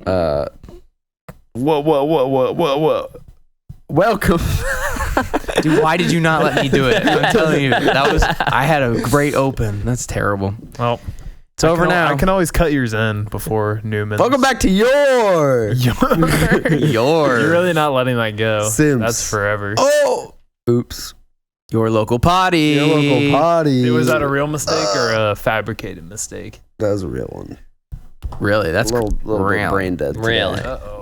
Whoa. Welcome. Dude, why did you not let me do it? I'm telling you, I had a great open. That's terrible. Well, it's over now. I can always cut yours in before Newman. Welcome back to your. You're really not letting that go. Simps. That's forever. Oh, oops. Your local potty. Your local potty. Was that a real mistake or a fabricated mistake? That was a real one. Really? That's a little bit brain dead. Really?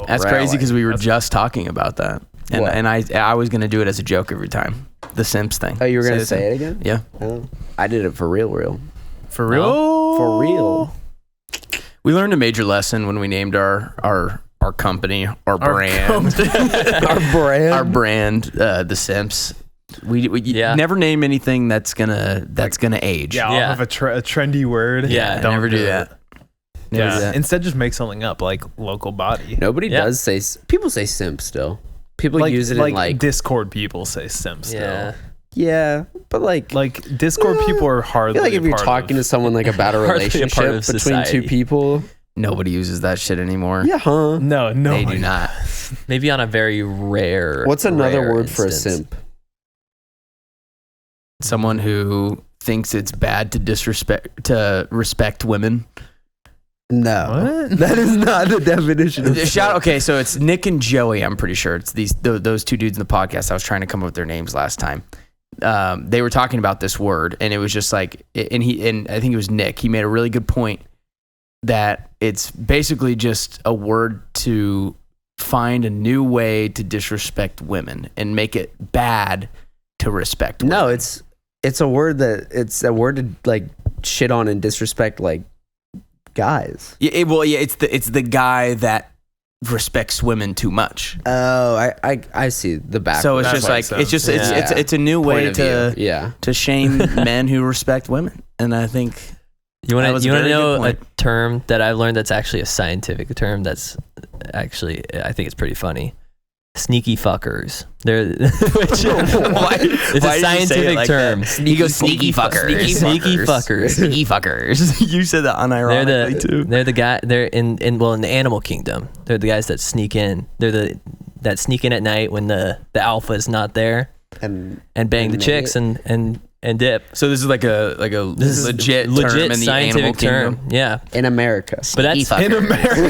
That's crazy because we were just talking about that. And I was going to do it as a joke every time. The Simps thing. Oh, you were going to say it again? Yeah. Oh, I did it for real. For real? For real. We learned a major lesson when we named our company, our brand. Our brand, the Simps. We never name anything that's gonna age. Yeah, I'll have a trendy word. Yeah, don't never do that. Never do that. Instead, just make something up like Local Podi. Nobody does say. People say simp still. People use it in like Discord. People say simp still. Yeah, but like Discord people are hardly. I feel like if you're talking to someone like about a relationship between two people, nobody uses that shit anymore. Yeah, huh? No, they do not. Maybe on a very rare. What's another word for a simp? Someone who thinks it's bad to respect women. No, what? That is not the definition of okay, so it's Nick and Joey. I'm pretty sure it's those two dudes in the podcast. I was trying to come up with their names last time. They were talking about this word, and it was just like, and I think it was Nick. He made a really good point that it's basically just a word to find a new way to disrespect women and make it bad to respect women. No, it's a word to like shit on and disrespect like guys. It's the guy that respects women too much. Oh, I see the back. So it's just like it's a new way to shame men who respect women, and I think you want to know a term that I've learned that's actually a scientific term that's actually I think it's pretty funny. Sneaky fuckers. It's a scientific term. He goes sneaky fuckers. Sneaky fuckers. You said that unironically too. They're the guy. They're in the animal kingdom. They're the guys that sneak in. They're that sneak in at night when the alpha is not there and bang the chicks and dip. So this is like a legit term in the scientific term. Yeah, in America. But that's in America.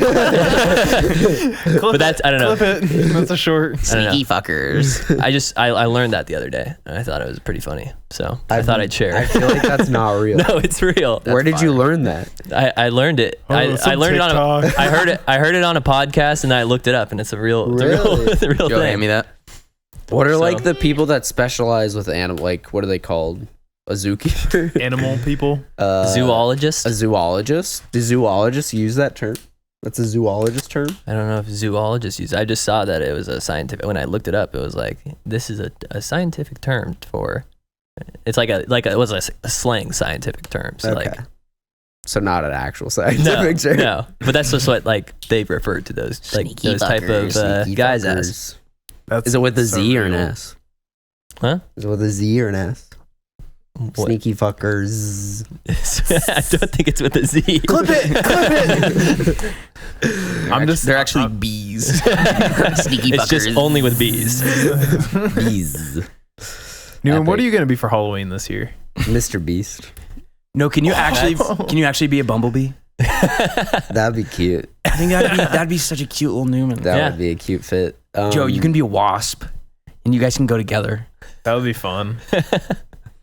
But that's I don't know. Clip it. That's a short. Sneaky fuckers. I learned that the other day, and I thought it was pretty funny. So I thought I'd share. I feel like that's not real. No, it's real. Where did you learn that? I learned it. I learned it on. I heard it on a podcast, and I looked it up, and it's a real. It's a real thing. Hand me that. What are like the people that specialize with animal? Like, what are they called? A zookeeper? Animal people? Zoologist? A zoologist? Do zoologists use that term? That's a zoologist term? I don't know if zoologists use it. I just saw that it was a scientific. When I looked it up, it was like, this is a scientific term for. It's it was a slang scientific term. So okay. So not an actual scientific term. No, but that's just what they've referred to those those type of guys as. Is it with a Z or an S? Huh? Is it with a Z or an S? What? Sneaky fuckers. I don't think it's with a Z. Clip it. They're actually bees. Sneaky fuckers. It's just only with bees. Bees. Newman, what are you going to be for Halloween this year? Mr. Beast. No, can you actually be a bumblebee? That'd be cute. I think that'd be such a cute little Newman. That would be a cute fit. Joe, you can be a wasp, and you guys can go together. That would be fun.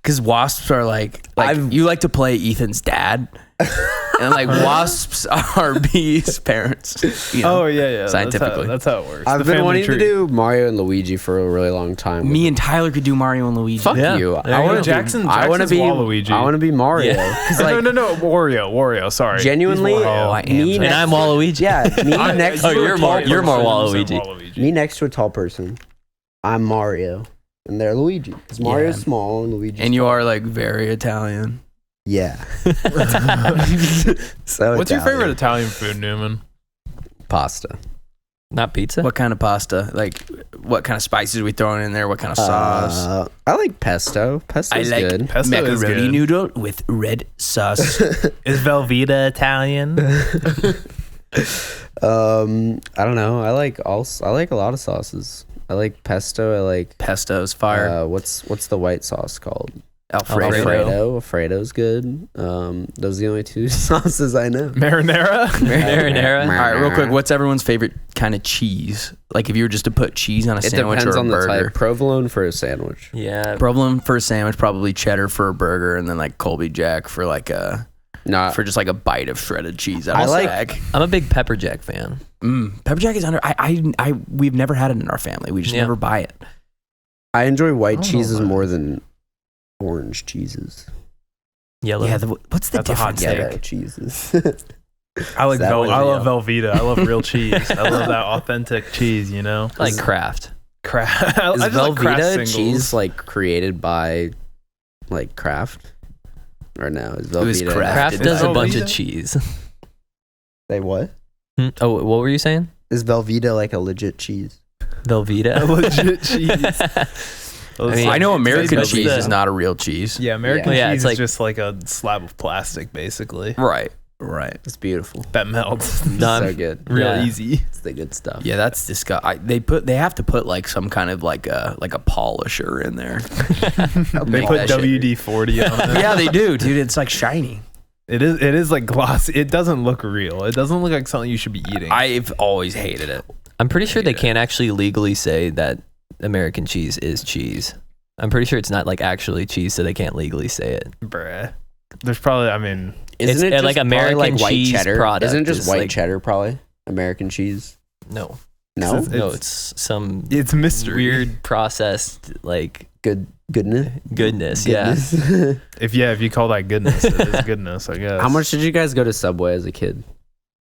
Because wasps are like you like to play Ethan's dad, and like wasps are bees' parents. You know, yeah. Scientifically, that's how it works. I've been wanting to do Mario and Luigi for a really long time. Me and Tyler could do Mario and Luigi. Fuck you. I want to be Waluigi. I want to be Mario. Yeah. No, Wario. Sorry. Genuinely, I am. And I'm Waluigi. Yeah, me next to you're more Waluigi. Me next to a tall person. I'm Mario. And they're Luigi. Because Mario's small and Luigi's and you are like very Italian. Yeah. What's your favorite Italian food, Newman? Pasta. Not pizza? What kind of pasta? Like, what kind of spices are we throwing in there? What kind of sauce? I like pesto. Pesto's good. Pesto macaroni noodle with red sauce. Is Velveeta Italian? I don't know. I like a lot of sauces. I like pesto. I like Pesto's fire. What's the white sauce called? Alfredo. Alfredo's good. Those are the only two sauces I know. Marinara. Marinara. All right, real quick. What's everyone's favorite kind of cheese? Like if you were just to put cheese on a sandwich or a on burger. the type. Provolone for a sandwich. Yeah. Provolone for a sandwich, probably cheddar for a burger, and then like Colby Jack for like a for just like a bite of shredded cheese out of a bag. I'm a big pepper jack fan. Pepper jack is under. We've never had it in our family. We just never buy it. I enjoy white cheeses more than orange cheeses. Yellow. Yeah. What's the That's a hot difference? take. Yellow cheeses. I like That was I love real. Velveeta. I love real cheese. I love that authentic cheese, you know? I like Kraft. Kraft. Is I just like Kraft Velveeta singles. cheese like created by like Kraft? Or no? Is Velveeta was Kraft. Kraft does a bunch Velveeta? of cheese. They what? Oh, what were you saying? Is Velveeta like a legit cheese? Velveeta. A legit cheese. I know American It's cheese the- is not a real cheese. Yeah, American Yeah, cheese it's is like- just like a slab of plastic, basically. Right. It's beautiful. That melts. So good. Real Yeah. easy. It's the good stuff. Yeah, that's disgusting. They have to put like some kind of like a polisher in there. They Make put that shit. WD-40 on it. Yeah, they do, dude. It's like shiny. It is like glossy. It doesn't look real. It doesn't look like something you should be eating. I've always hated it. I'm pretty sure they can't actually legally say that American cheese is cheese. I'm pretty sure it's not like actually cheese, so they can't legally say it. Bruh. There's probably, I mean, It's Isn't it like just American probably like white cheese cheddar? product Isn't it just is white like- cheddar probably? American cheese? No, No? it's some it's mystery. weird processed like Goodness? goodness. Yeah, Goodness. If you call that goodness, it is goodness, I guess. How much did you guys go to Subway as a kid?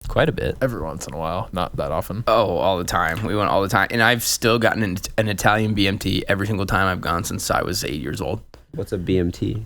quite a bit. Every once in a while, not that often. Oh, all the time. We went all the time, and I've still gotten an Italian BMT every single time I've gone since I was 8 years old. What's a BMT?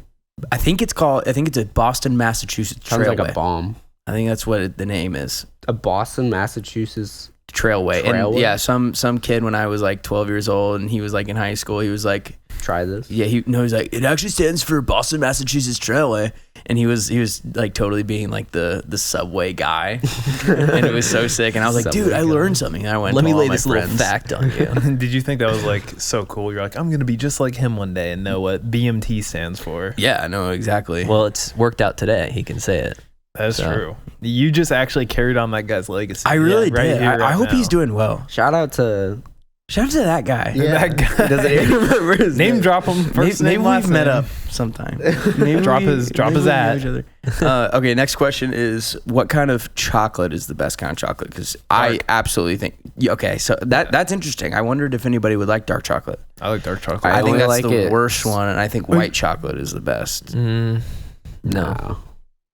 I think it's a Boston, Massachusetts Sounds Trailway. like a bomb. I think that's what the name is. A Boston, Massachusetts. Trailway. And Trailway? yeah, some kid when I was like 12 years old and he was like in high school, he was like, Try this. yeah, he's like, it actually stands for Boston, Massachusetts Trailway. And he was like totally being like the subway guy. And it was so sick. And I was like, dude, Subway I guy. learned something. And I went Let to me all lay my this little friends. fact on you. Did you think that was like so cool? You're like, I'm going to be just like him one day and know what BMT stands for. Yeah, I know exactly. Well, it's worked out today. He can say it. That's So- true. You just actually carried on that guy's legacy. I really right did. here, I right hope now. he's doing well. Shout out to Shout out to that guy. That guy. Doesn't even remember his Name drop him. First Maybe name, last we've met name. up sometime. Maybe Drop his maybe we know ad. each other. Okay, next question is, what kind of chocolate is the best kind of chocolate? Because I absolutely think. Yeah, okay, so that's interesting. I wondered if anybody would like dark chocolate. I like dark chocolate. I think only that's like the it- worst one, and I think white chocolate is the best. No,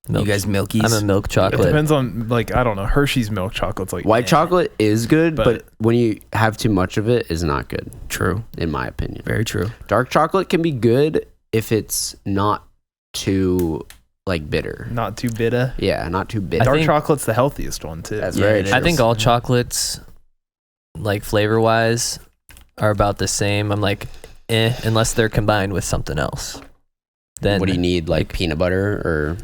milk. You guys milkies? I'm a milk It chocolate. depends on, like, I don't know. Hershey's milk chocolate's like White chocolate is good, But- but when you have too much of it, is not good, True. in my opinion. Very true. Dark chocolate can be good if it's not too like bitter. Not too bitter. Yeah, not too bitter. Dark think- chocolate's the healthiest one too. That's Yeah, very it true. I think all chocolates, like flavor wise, are about the same. I'm like, unless they're combined with something else. Then What do you need, like peanut butter or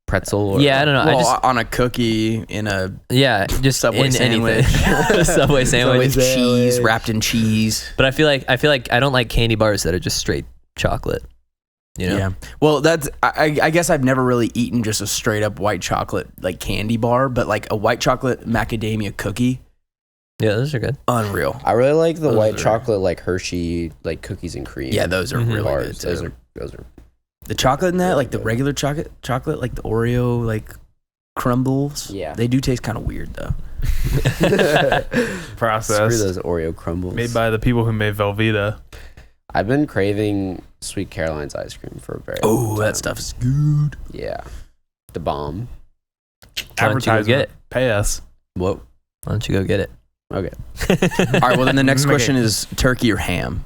pretzel? Or, Yeah, I don't know. Well, I just on a cookie, in a just Subway in sandwich. anything. Subway sandwich. with cheese, wrapped in cheese. But I feel like I don't like candy bars that are just straight chocolate. You know? Yeah. Well, I guess I've never really eaten just a straight up white chocolate like candy bar, but like a white chocolate macadamia cookie, Yeah, those are good. unreal. I really like the Those white are- chocolate, like Hershey, like cookies and cream. Yeah, those are Mhm. really bars. good too. Those are. The chocolate in that, like the good. regular chocolate, like the Oreo, like crumbles. Yeah. They do taste kind of weird though. Process Screw those Oreo crumbles. made by the people who made Velveeta. I've been craving Sweet Caroline's ice cream for a very long Oh, time. that stuff is good. Yeah, the bomb. Why don't you go get it? Pay us. Whoa. Why don't you go get it? Okay. All right. Well, then the next Okay. question is turkey or ham.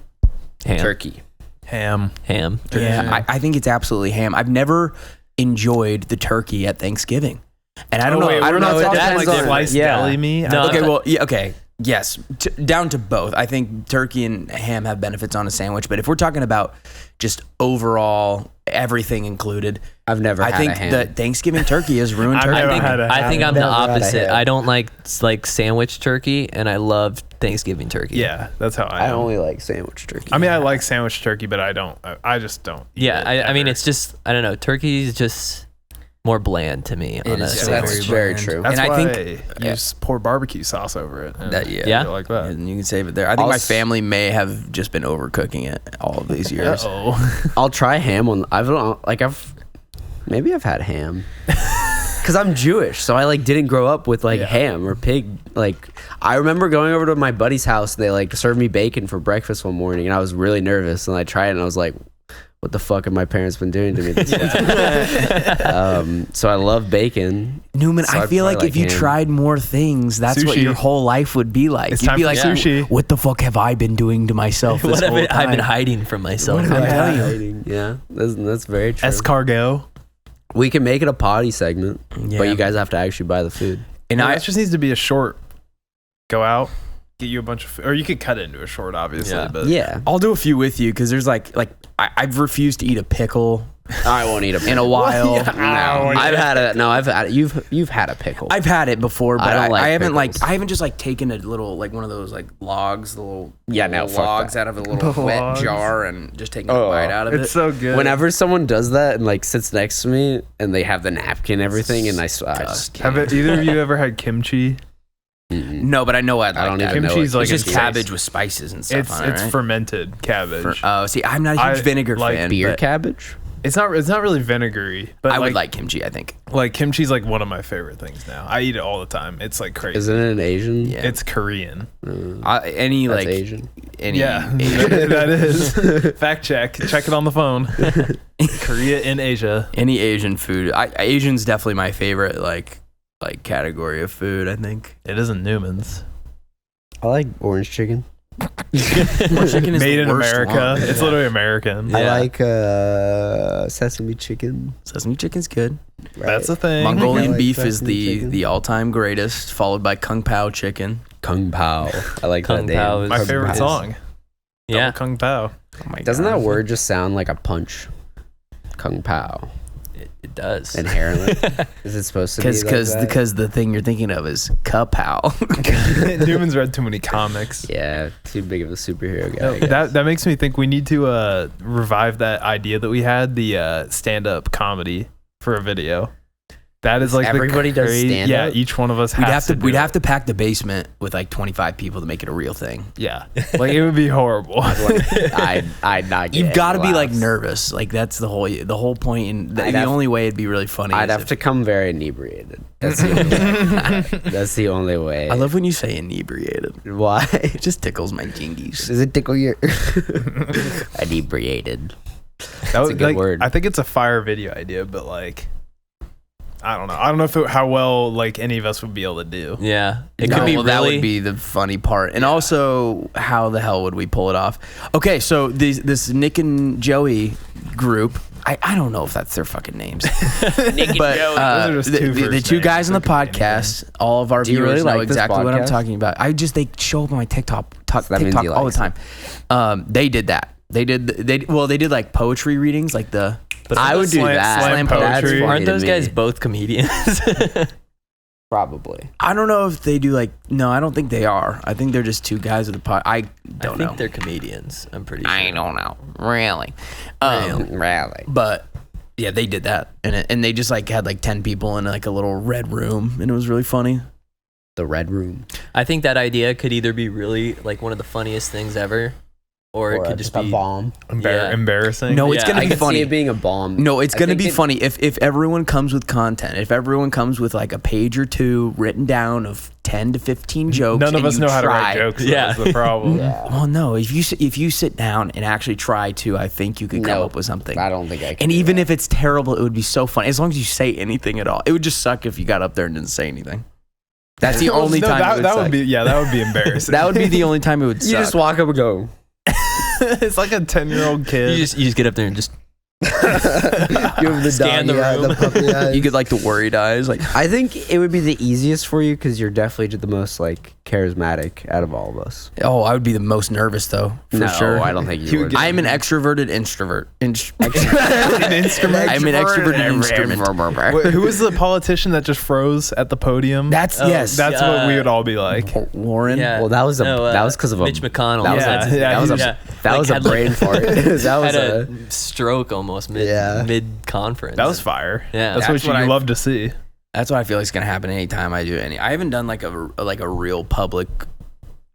Ham. Turkey. Ham. Ham. Yeah, I think it's absolutely ham. I've never enjoyed the turkey at Thanksgiving, and I don't know. Wait, I don't know. we're If not that talking depends like on- sliced yeah. deli meat. No, Okay, well, yeah, okay. Yes, down to both. I think turkey and ham have benefits on a sandwich, but if we're talking about just overall everything included, I've never had a ham. I think that Thanksgiving turkey has ruined turkey. I think I'm the Never had a opposite. ham. I don't like sandwich turkey, and I love Thanksgiving turkey. Yeah, that's how I am. I only like sandwich turkey. I mean, I like sandwich turkey, but I just don't. Yeah, I mean, it's just, I don't know. Turkey is just more bland to me. On a is sandwich. That's very true. That's and why I think you just pour barbecue sauce over it. And Yeah. I like that. And you can save it there. I think my family may have just been overcooking it all of these years. I'll try ham on. Maybe I've had ham. Because I'm Jewish, so I didn't grow up with ham or pig. I remember going over to my buddy's house and they served me bacon for breakfast one morning, and I was really nervous. And I tried it, and I was like, "What the fuck have my parents been doing to me?" This time? So I love bacon. Newman, So I I'd feel like probably if you ham. tried more things, that's what Sushi. your whole life would be like. It's You'd time be for like, sushi. What the fuck have I been doing to myself this What have whole time? I've been hiding from myself? I'm telling you. Yeah, that's very true. Escargot. We can make it a potty segment, Yeah. but you guys have to actually buy the food. And No, I it just needs to be a short. Go out, get you a bunch of food, or you could cut it into a short, obviously. Yeah. But Yeah, I'll do a few with you because there's I've refused to eat a pickle I won't eat a pickle in a while. No, I've had it. No, I've had it. You've had a pickle. I've had it before, but I don't like I haven't pickles. I haven't just taken a little one of those logs, the little no, fuck logs that. out of a little wet Logs. jar and just taking a Oh, bite out of it's it. so good. Whenever someone does that and sits next to me and they have the napkin and everything, and I just Have either of you ever had kimchi? mm-mm. No, but I know I'd like I don't that. even know. Kimchi's it. like It's just a cabbage taste. with spices and stuff It's on it, right? fermented cabbage. See, I'm not a huge I vinegar like fan. beer but cabbage. It's not really vinegary, but I would like kimchi, I think. kimchi's one of my favorite things now. I eat it all the time. It's crazy. Isn't it an Asian? Yeah. It's Korean. Any That's Asian. any Yeah, Asian, that is. Fact check. Check it on the phone. Korea in Asia. any Asian food. Asian's definitely my favorite category of food, I think. It isn't Newman's. I like orange chicken. Chicken is Made the in worst America. one. It's literally American. Yeah. I like sesame chicken. Sesame chicken's good. Right? That's a thing. Mongolian I like beef is sesame chicken. the all-time greatest, followed by Kung Pao chicken. Kung Pao. I like Kung that name. Pao is- My Kung favorite Pao. song. Yeah. Double Kung Pao. Oh my Doesn't God. that word just sound like a punch? Kung Pao. It does. Inherently. Is it supposed to be Because the thing you're thinking of is Kapow. Newman's read too many comics. Yeah, too big of a superhero guy. No, I guess. that makes me think we need to revive that idea that we had, the stand-up comedy for a video. That is Everybody does stand-up? Yeah, each one of us has We'd do have it. to pack the basement with 25 people to make it a real thing. Yeah, it would be horrible. I'd not get You've got to any be laughs. nervous. That's the whole point. And I'd the have- only way it'd be really funny. I'd is have if- to come very inebriated. That's the only way. That's the only way. I love when you say inebriated. Why? It just tickles my jingies. Does it tickle your inebriated? That's a good word. I think it's a fire video idea, but I don't know. I don't know how well any of us would be able to do. Yeah. It No, could be well, really. that would be the funny part. And also, how the hell would we pull it off? Okay, so this Nick and Joey group, I don't know if that's their fucking names. Nick and But Joey. Those are just two the first two names. guys on the There could be podcast, all of our Do you viewers really know like this exactly what I'm podcast? talking about. They show up on my TikTok that means TikTok he all the likes time. They did that. They did poetry readings, But I would do Slam- that. slam That's poetry. funny Aren't to those me. guys both comedians? Probably. I don't know if they do no, I don't think they are. I think they're just two guys with a pod. I I don't think know. they're comedians. I'm pretty sure. I don't know, really. Really. But yeah, they did that, and they just had 10 people in a little red room, and it was really funny. The Red Room. I think that idea could either be really one of the funniest things ever, or it could just be a bomb. Yeah. Embarrassing. No, it's Yeah, gonna I be could funny. see it being a bomb. No, it's I gonna think be it- funny if everyone comes with content. If everyone comes with a page or two written down of 10 to 15 jokes. None of and us you know how to try- write jokes. Yeah. That's the problem. Yeah. Well, no. If you sit down and actually try to, I think you could come No, up with something. I don't think I can. And do even that. if it's terrible, it would be so funny. As long as you say anything at all. It would just suck if you got up there and didn't say anything. That's the only No, time it would that suck. would be that would be embarrassing. That would be the only time it would you suck. just walk up and go. It's like a 10-year-old kid. you just get up there and just You have the Scan doggy the eye, room. the puppy eyes. You get like the worried eyes. Like I think it would be the easiest for you because you're definitely the most like charismatic out of all of us. oh, I would be the most nervous though, for sure. I don't think you would. I'm an extroverted introvert. An instrument. I'm an extroverted instrument. Wait, who was the politician that just froze at the podium? That's That's what we would all be like. Warren. Yeah. Well, that was because of Mitch McConnell. That was Yeah, that was a brain fart. That was had a stroke almost mid conference. That was fire. Yeah. That's That's what what you I- love to see. That's what I feel like is gonna happen anytime I do any. I haven't done like a real public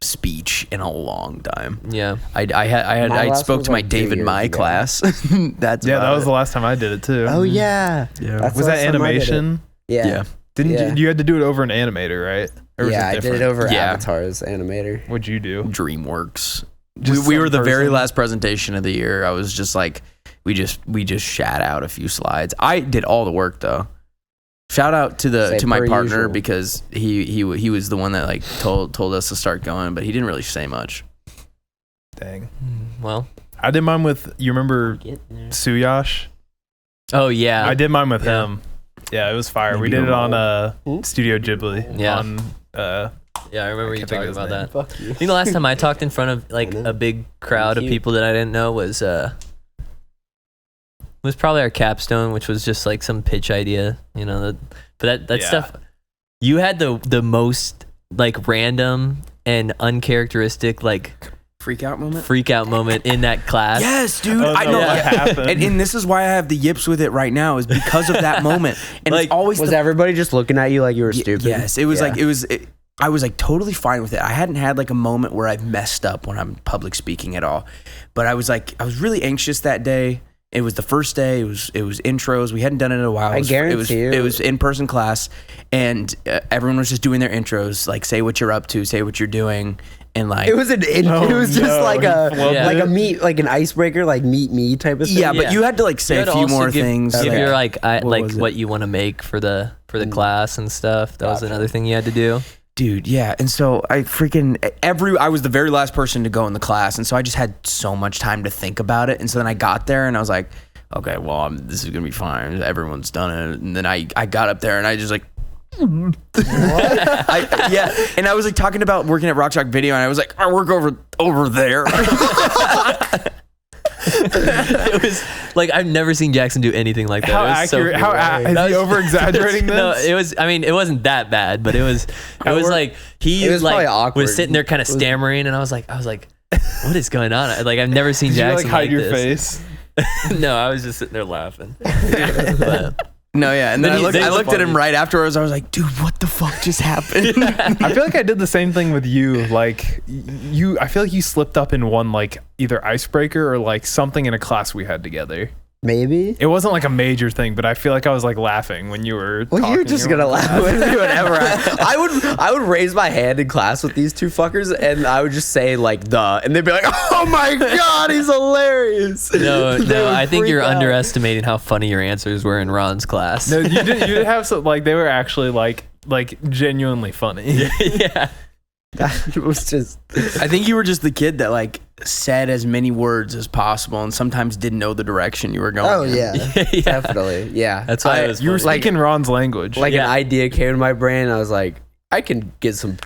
speech in a long time. Yeah. I last spoke was, to my like, 2 David years My ago. class. That's Yeah, about that was it. the last time I did it too. Oh yeah. Yeah. That's Was the that last time I did it. animation? Yeah. Didn't Yeah. you had to do it over an animator, right? Or was Yeah, I it did different? it over Yeah. Avatar's animator. What'd you do? DreamWorks. Just We were some the very person? last presentation of the year. I was just like, we just shat out a few slides. I did all the work though. Shout out to Say my per partner usual. because he was the one that like told us to start going, but he didn't really say much. Dang. Well. I did mine with, you remember Suyash? Oh yeah. I did mine with Yeah. him. Yeah, it was fire. We Maybe did it a on Studio Ghibli. Yeah. On, Yeah, I remember you can't think of talking his about name. that. Fuck you. I think the last time I talked in front of like I know. a big crowd of Cute. people that I didn't know was probably our capstone, which was just like some pitch idea, you know. But that Yeah. stuff, you had the most like random and uncharacteristic like Freak out moment. freak out moment in that class. Yes, dude. Oh, I no, know. what Yeah. happened? And this is why I have the yips with it right now is because of that moment. And Like, it's always Was the everybody just looking at you like you were stupid? Yes, it was Yeah. like I was like totally fine with it. I hadn't had like a moment where I've messed up when I'm public speaking at all. But I was really anxious that day. It was the first day. It was intros. We hadn't done it in a while. guarantee it was in-person class, and everyone was just doing their intros, like say what you're up to, say what you're doing, and like It was it was just no, like he a flubbed Yeah. like it. a meet like an icebreaker like meet me type of thing. yeah, but Yeah. you had to like say You a had to few also more give, things. Give Okay. your like What was it? what you want to make for the class and stuff. That was another thing you had to do. Dude, yeah. And so I was the very last person to go in the class. And so I just had so much time to think about it. And so then I got there and I was like, okay, well, this is going to be fine. Everyone's done it. And then I got up there and I just like, yeah. And I was like talking about working at Rock Shock Video and I was like, I work over there. It was like I've never seen Jackson do anything like that. How It was so accurate? funny. Is he over exaggerating this? No, it was. I mean, it wasn't that bad, but it was like he It was like probably awkward. was sitting there kind of stammering, and I was like, what is going on? Like I've never seen Did you Jackson like hide like your this. face? No, I was just sitting there laughing. But, No, yeah. And then Then I he looked at him funny. right afterwards. I was like, dude, what the fuck just happened? I feel like I did the same thing with you. Like I feel like you slipped up in one like either icebreaker or like something in a class we had together. Maybe. It wasn't like a major thing, but I feel like I was like laughing when you were. Well, talking. you're just You were gonna like, laugh with me whenever I would raise my hand in class with these two fuckers and I would just say like and they'd be like, oh my god, he's hilarious. They no, would I think freak you're out. underestimating how funny your answers were in Ron's class. No, you did have some like they were actually like genuinely funny. Yeah. It was just I think you were just the kid that like said as many words as possible and sometimes didn't know the direction you were going. oh in. yeah, Yeah. definitely, yeah. That's why it was You were funny. speaking Ron's language. Like Yeah. an idea came to my brain. I was like, I can get some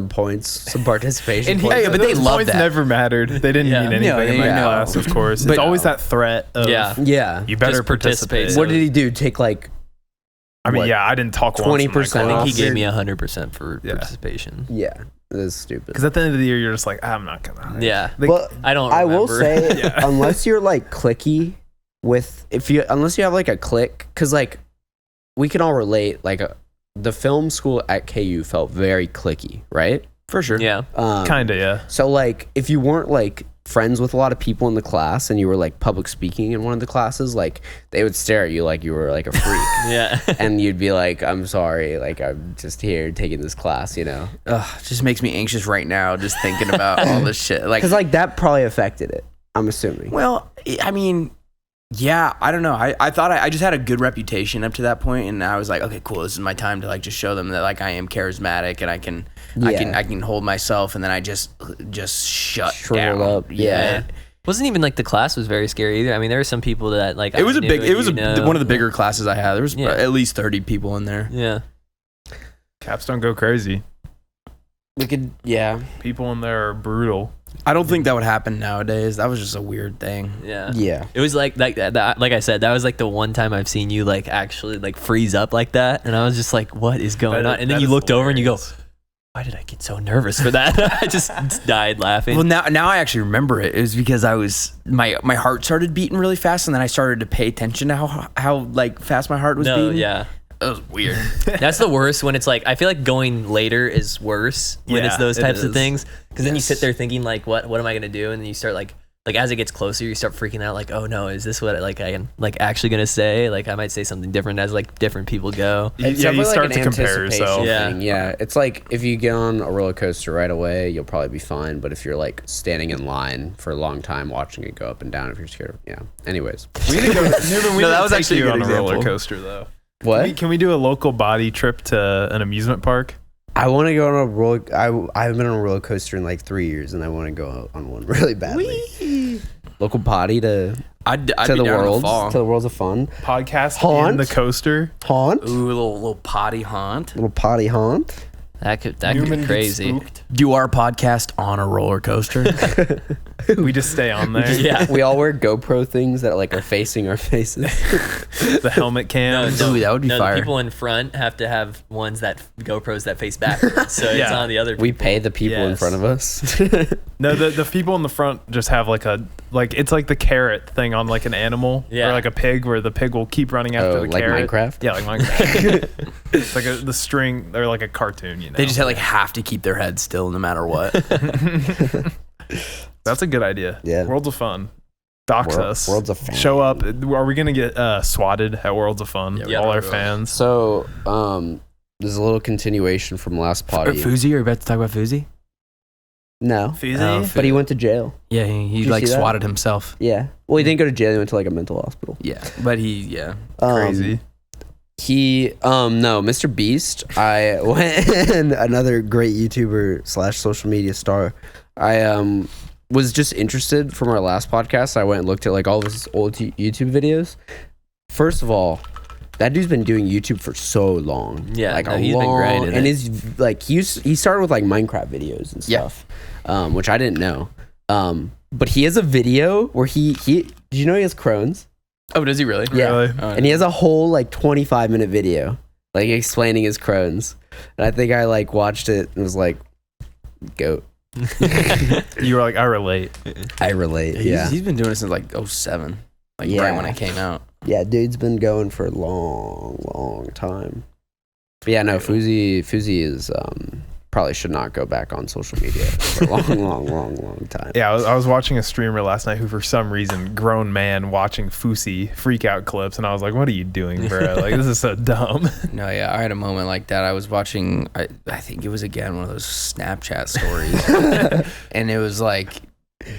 points, some participation and points. Hey, but they those love points that. never mattered. They didn't Yeah. mean anything No, in my yeah. class, of course. But- It's always that threat of Yeah. yeah. you better Just participate. participate. What did he do? Take like I mean, what, yeah, I didn't talk 20%? I think I he He gave me 100% for Yeah. participation. yeah, it was stupid. because at the end of the year, you're just like, I'm not gonna. Yeah. Like, Well, I don't I remember. will say, Yeah. unless you're like clicky with, unless you have like a click, because like we can all relate. Like the film school at KU felt very clicky, right? For sure. Yeah. kinda, yeah. So like, if you weren't like friends with a lot of people in the class and you were like public speaking in one of the classes, like they would stare at you like you were like a freak. Yeah. And you'd be like, I'm sorry, like I'm just here taking this class, you know? Ugh, it just makes me anxious right now just thinking about all this shit. Like, Because like that probably affected it, I'm assuming. well, I mean, yeah, I don't know. I thought I just had a good reputation up to that point, and I was like, okay, cool. This is my time to like just show them that like I am charismatic and I can Yeah. I can hold myself, and then I just shut Shriveled down. up, yeah. Wasn't even like the class was very scary either. I mean, there were some people that like It was I a big. knew It was and you know. one of the bigger classes I had. There was Yeah. at least 30 people in there. Yeah. Caps don't go crazy. We could, yeah. People in there are brutal. I don't think that would happen nowadays. That was just a weird thing. Yeah. Yeah. It was like that. Like I said, that was like the one time I've seen you like actually like freeze up like that, and I was just like, "What is going on?" And then you looked over and you go, "Why did I get so nervous for that?" I just died laughing. Well, now I actually remember it. It was because I was my heart started beating really fast, and then I started to pay attention to how like fast my heart was beating. Yeah. It was weird. That's the worst when it's like I feel like going later is worse when it's Yeah, those it types of is. things because then you sit there thinking like what am I gonna do, and then you start like as it gets closer you start freaking out like, oh no, is this what like I am like actually gonna say, like I might say something different as like different people go. It's Yeah, you definitely start like to an compare anticipation yourself. thing. Yeah, it's like if you get on a roller coaster right away, you'll probably be fine. But if you're like standing in line for a long time watching it go up and down, if you're scared, anyways, Newman, No, that was actually a good on a roller example. coaster though. what? Can we do a local body trip to an amusement park? I want to go on a roller. I haven't been on a roller coaster in like 3 years, and I want to go on one really badly. Local Podi to I'd to be the down in the worlds fall. to the worlds of fun. Podcast Haunt? in the coaster. Haunt, Ooh, a little potty haunt. little potty haunt. That could Newman be gets crazy. spooked. Do our podcast on a roller coaster. We just stay on there. Yeah. We all wear GoPro things that like are facing our faces. The helmet cam. Ooh, that would be no, fire. The people in front have to have ones that GoPros that face backwards, so it's Yeah. on the other. We people. pay the people in Yes. front of us. No, the people in the front just have like it's like the carrot thing on like an animal Yeah. or like a pig where the pig will keep running after Oh, the like carrot. Minecraft? Yeah, like Minecraft. It's like the string or like a cartoon, you know. They just have to keep their heads still no matter what. That's a good idea. Yeah. Worlds of Fun. Dox us. Worlds of Fun. Show up. Are we gonna get swatted at Worlds of Fun? Yeah, All we our will. fans. So, there's a little continuation from last potty. Fuzi, are you about to talk about Fuzi? No, Fizzy? but he went to jail. Yeah, he you like see that? swatted himself. Yeah. Well, he didn't go to jail. He went to like a mental hospital. Yeah, but yeah. Crazy. He no, Mr. Beast. I went another great YouTuber / social media star. I was just interested from our last podcast. I went and looked at like all of his old YouTube videos. First of all, that dude's been doing YouTube for so long. Yeah, like no, he's been great at and it. his like he started with like Minecraft videos and Yeah. stuff, which I didn't know. But he has a video where he did you know he has Crohn's? Oh, does he really? Yeah. Really? Oh, And he has a whole like 25-minute video like explaining his Crohn's. And I think I like watched it and was like, goat. You were like, I relate. I relate. Yeah. He's been doing it since like 07. Like Yeah. right when I came out. Yeah, dude's been going for a long time. But yeah, no, Fuzi is probably should not go back on social media for a long time. Yeah, I was watching a streamer last night who, for some reason, grown man watching Fusi freak out clips, and I was like, "What are you doing, bro? Like, this is so dumb." No, yeah, I had a moment like that. I was watching, I think it was again one of those Snapchat stories, and it was like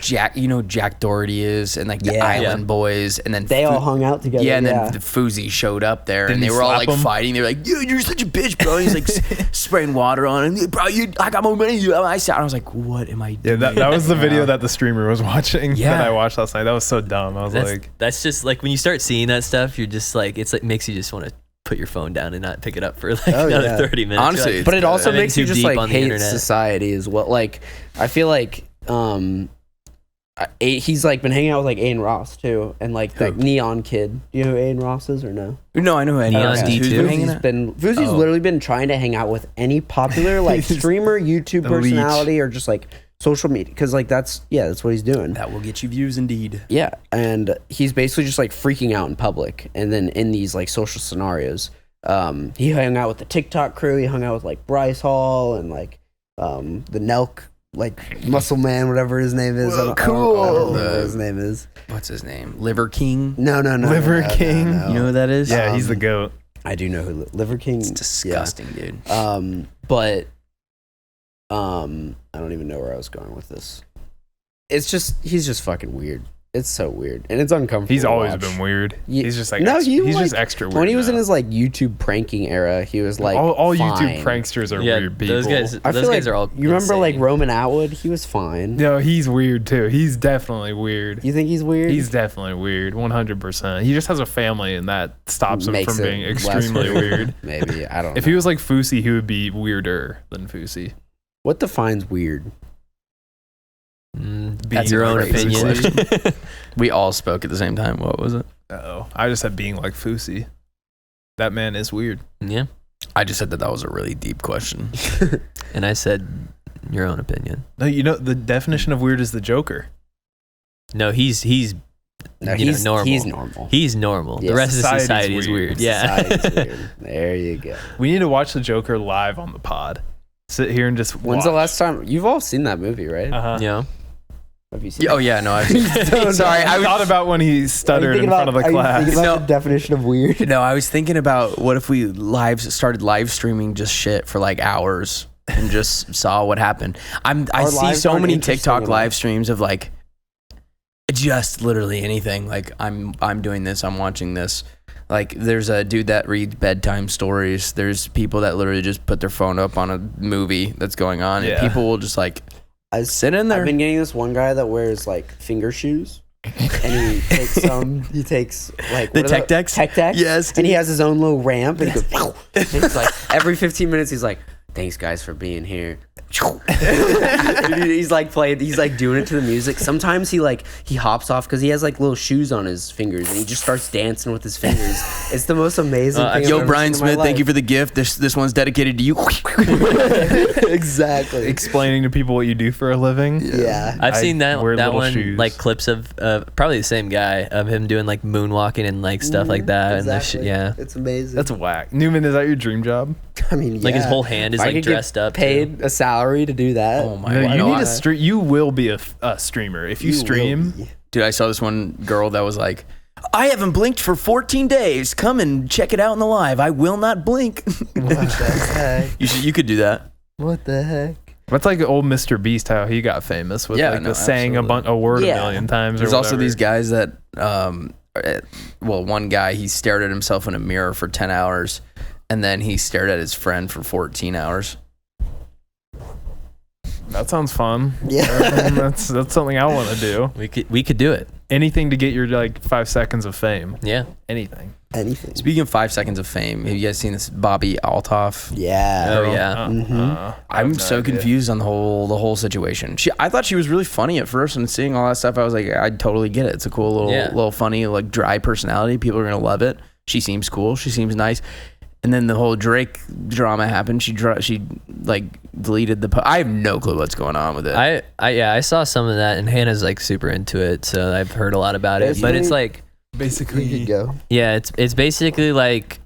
Jack, you know who Jack Doherty is, and like the Yeah. Island Boys, and then They all hung out together. yeah, and then the Fuzi showed up there, Didn't and they he were all slap like him? fighting. They were like, "Dude, you're such a bitch, bro." And he's like spraying water on him. Bro, I got more money than you. I was like, "What am I Yeah, doing?" that was the video that the streamer was watching Yeah. that I watched last night. That was so dumb. I was like, That's just like when you start seeing that stuff, you're just like it's like makes you just want to put your phone down and not pick it up for like Oh, another yeah. 30 minutes. Honestly, You're like, but it also I'm in makes you too just deep like on the hate internet. society as well. Like I feel like he's like been hanging out with like Aiden Ross too, and like that neon kid. Do you know who Aiden Ross is or no? No, I know who Neon Neon D2. Who's been hanging Fuzi's out? literally been trying to hang out with any popular like streamer, YouTube The personality, or just like social media, because like that's what he's doing. That will get you views, indeed. Yeah, and he's basically just like freaking out in public, and then in these like social scenarios, he hung out with the TikTok crew. He hung out with like Bryce Hall and like the Nelk, like Muscle Man, whatever his name is. Whoa, I don't cool. know what his name is. What's his name? Liver King. No. Liver King? You know who that is? yeah, he's the goat. I do know who Liver King. It's disgusting, dude. But I don't even know where I was going with this. It's just he's just fucking weird. It's so weird, and it's uncomfortable. He's to always watch. been weird. Yeah. He's just like he's just extra weird. When he was in now. his like YouTube pranking era, he was like all fine. YouTube pranksters are weird people. Those guys. I Those feel guys like are all. you remember like insane. Roman Atwood? He was fine. No, he's weird too. He's definitely weird. You think he's weird? He's definitely weird, 100%. He just has a family, and that stops him Makes from it being less extremely weird. Maybe I don't. If know. he was like Fousey, he would be weirder than Fousey. What defines weird? That's your own crazy opinion. We all spoke at the same time. What was it? Uh-oh. I just said being like Fousey. That man is weird. Yeah. I just said that was a really deep question. And I said your own opinion. No, you know the definition of weird is the Joker. No, he's No, you know, normal. He's normal. He's normal. Yeah, the rest of society's society is weird. weird. Yeah. Society's weird. There you go. We need to watch the Joker live on the pod. Sit here and just When's the last time you've all seen that movie, right? Uh-huh. Yeah. Have you seen? Oh yeah, no. Sorry, I thought about when he stuttered in front of the class. No. the definition of weird? No, I was thinking about what if we started live streaming just shit for like hours and just saw what happened. I Our see lives so aren't many interesting TikTok enough. live streams of like just literally anything. Like I'm doing this, I'm watching this. Like there's a dude that reads bedtime stories. There's people that literally just put their phone up on a movie that's going on, and Yeah. people will just like sit in there. I've been getting this one guy that wears like finger shoes, and he takes like The what are tech decks? Tech decks. Yes, and he has his own little ramp, and he goes. And it's like every 15 minutes, he's like, "Thanks guys for being here." And he's like playing. He's like doing it to the music. Sometimes he hops off because he has like little shoes on his fingers, and he just starts dancing with his fingers. It's the most amazing thing. Yo, Brian Smith, thank you for the gift. This one's dedicated to you. Exactly. Explaining to people what you do for a living. Yeah. I've seen that wear little one shoes. like clips of probably the same guy of him doing like moonwalking and like stuff like that and like, Exactly. yeah, It's amazing. That's whack. Newman, is that your dream job? I mean, like his yeah. whole hand is If I like could get dressed up. paid a salary to do that. Oh my No, god! you need I- to stream. You will be a streamer if you will stream. be. Dude, I saw this one girl that was like, I haven't blinked for 14 days. Come and check it out in the live. I will not blink. What the heck? You could do that. What the heck? That's like old Mr. Beast, how he got famous with Yeah, like no, the saying absolutely. a word Yeah. a million times. There's or also whatever. these guys that, one guy, he stared at himself in a mirror for 10 hours, and then he stared at his friend for 14 hours. That sounds fun. Yeah. that's something I want to do. We could do it. Anything to get your like 5 seconds of fame. Yeah. Anything. Anything. Speaking of 5 seconds of fame, have you guys seen this Bobby Altoff? Yeah. Oh yeah. I have I'm no so idea. confused on the whole situation. I thought she was really funny at first, and seeing all that stuff, I was like, I totally get it. It's a cool little funny, like dry personality. People are gonna love it. She seems cool. She seems nice. And then the whole Drake drama happened. She like deleted the. I have no clue what's going on with it. I saw some of that and Hannah's like super into it, so I've heard a lot about it. But it's like Basically, You could go. yeah, it's basically like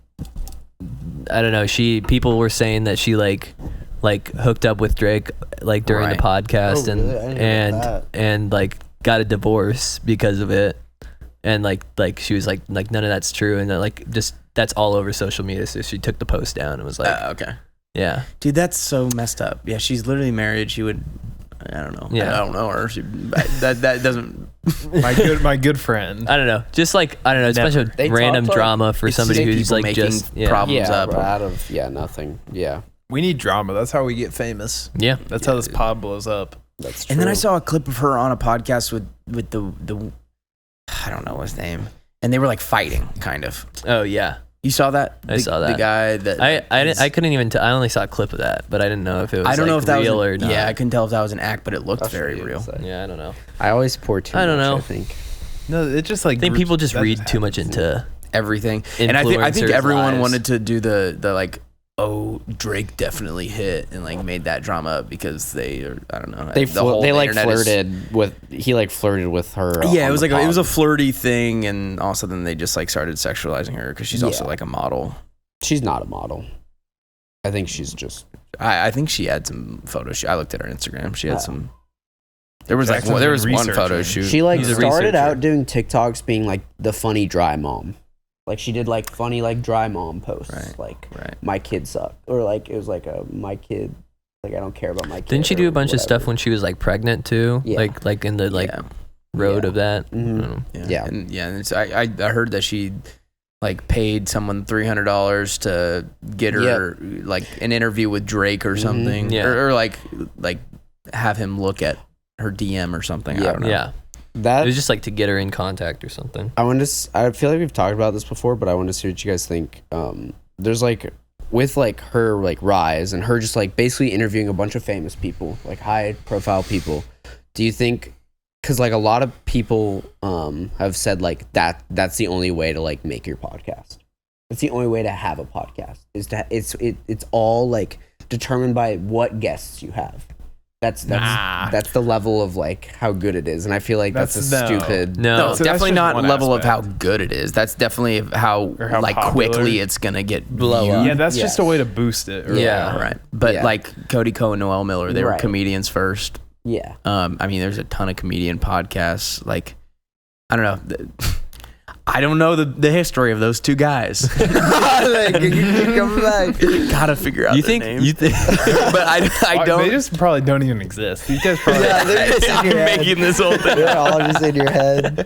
I don't know. People were saying that she like hooked up with Drake like during the podcast Oh, really? I didn't know that. and like got a divorce because of it, and like she was like none of that's true, and like just that's all over social media. So she took the post down and was like, okay, yeah, dude, that's so messed up. Yeah, she's literally married. She would. I don't know. Yeah. I don't know her. That doesn't. my good friend. I don't know. Just like I don't know. It's a bunch of They random talk, like, drama for it's somebody just who's people like making just problems up. bro, out of nothing. Yeah, We need drama. That's how we get famous. Yeah. That's how this pod blows up. that's true. And then I saw a clip of her on a podcast with the I don't know his name, and they were like fighting, kind of. Oh yeah. You saw that? I saw that. The guy that I couldn't even I only saw a clip of that, but I didn't know if it was I don't like, know if that real was or not. Yeah, I couldn't tell if that was an act, but it looked I'll show very you real. in a sec. Yeah, I don't know. I always pour too I don't much, know. I think. No, it just like I think people just that read too happens. much into Everything, and I think influencers' everyone lives. wanted to do the like, oh, Drake definitely hit and like made that drama up because they are, I don't know. They the whole like internet is- flirted with. He like flirted with her. Yeah, on it was the like it was a pod. flirty thing, and also then they just like started sexualizing her because she's also Yeah. like a model. She's not a model. I think she's just. I think she had some photo shoot. I looked at her Instagram. She had Oh. some. There was Jackson's like there was been one photo researching. shoot. She like He's a started researcher. out doing TikToks being like the funny dry mom. Like she did like funny like dry mom posts. Right, Like right. my kid sucked, or like it was like a my kid. Like I don't care about my kid. Didn't she do or a bunch of stuff whatever. when she was like pregnant too? Yeah. Like in the like Yeah. road of that. Yeah. And it's, I heard that she like paid someone $300 to get her like an interview with Drake or something, or like have him look at her DM or something. I don't know. Yeah. It was just like to get her in contact or something. I feel like we've talked about this before, but I want to see what you guys think. There's like, with like her like rise and her just like basically interviewing a bunch of famous people, like high profile people. Do you think, because like a lot of people have said like that's the only way to like make your podcast. That's the only way to have a podcast, is to it's all like determined by what guests you have. That's the level of like how good it is, and I feel like that's stupid. No, so definitely not level aspect. of how good it is. That's definitely how like popular. quickly it's gonna get blow Yeah, that's just a way to boost it. Right. But like Cody Ko and Noel Miller, they were comedians first. Yeah. I mean, there's a ton of comedian podcasts. Like, I don't know. I don't know the history of those two guys. Come back. Gotta figure out their names. But I don't. They just probably don't even exist. These guys probably. They're just in your head. making this whole thing. They're all just in your head.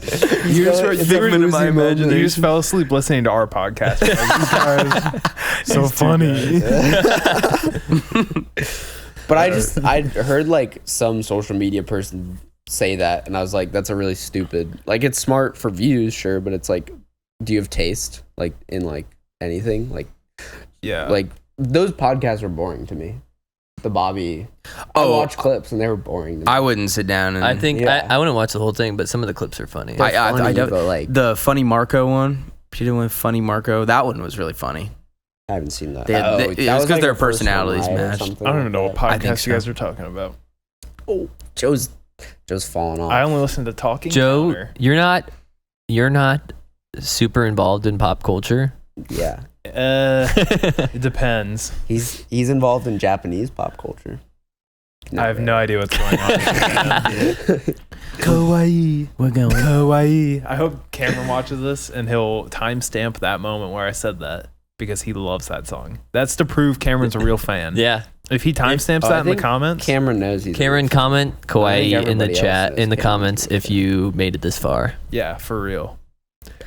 You just, figment of my imagination. you just fell asleep listening to our podcast. Like, these guys, so funny. But I heard like some social media person say that, and I was like, that's a really stupid, like, it's smart for views, sure, but it's like, do you have taste like in like anything? Like, like those podcasts were boring to me. The Bobby, I watched clips and they were boring to me. I wouldn't sit down and I think I wouldn't watch the whole thing, but some of the clips are funny. I but, like, the Funny Marco one. She did one with Funny Marco. That one was really funny. I haven't seen that. It was because like their a first personalities one, right, or matched. something I don't even know like what that. podcast you guys are talking about. Oh, Joe's falling off. I only listen to Talking Joe, Counter. you're not super involved in pop culture. Yeah, It depends. he's involved in Japanese pop culture. I have no idea what's going on. Kawaii. We're going. Kawaii. I hope Cameron watches this and he'll timestamp that moment where I said that, because he loves that song. That's to prove Cameron's a real fan. Yeah. If he timestamps that in the comments. Cameron knows he's. Cameron, comment kawaii in the everybody chat else in the knows comments Cameron's if you made it this far. Yeah, for real.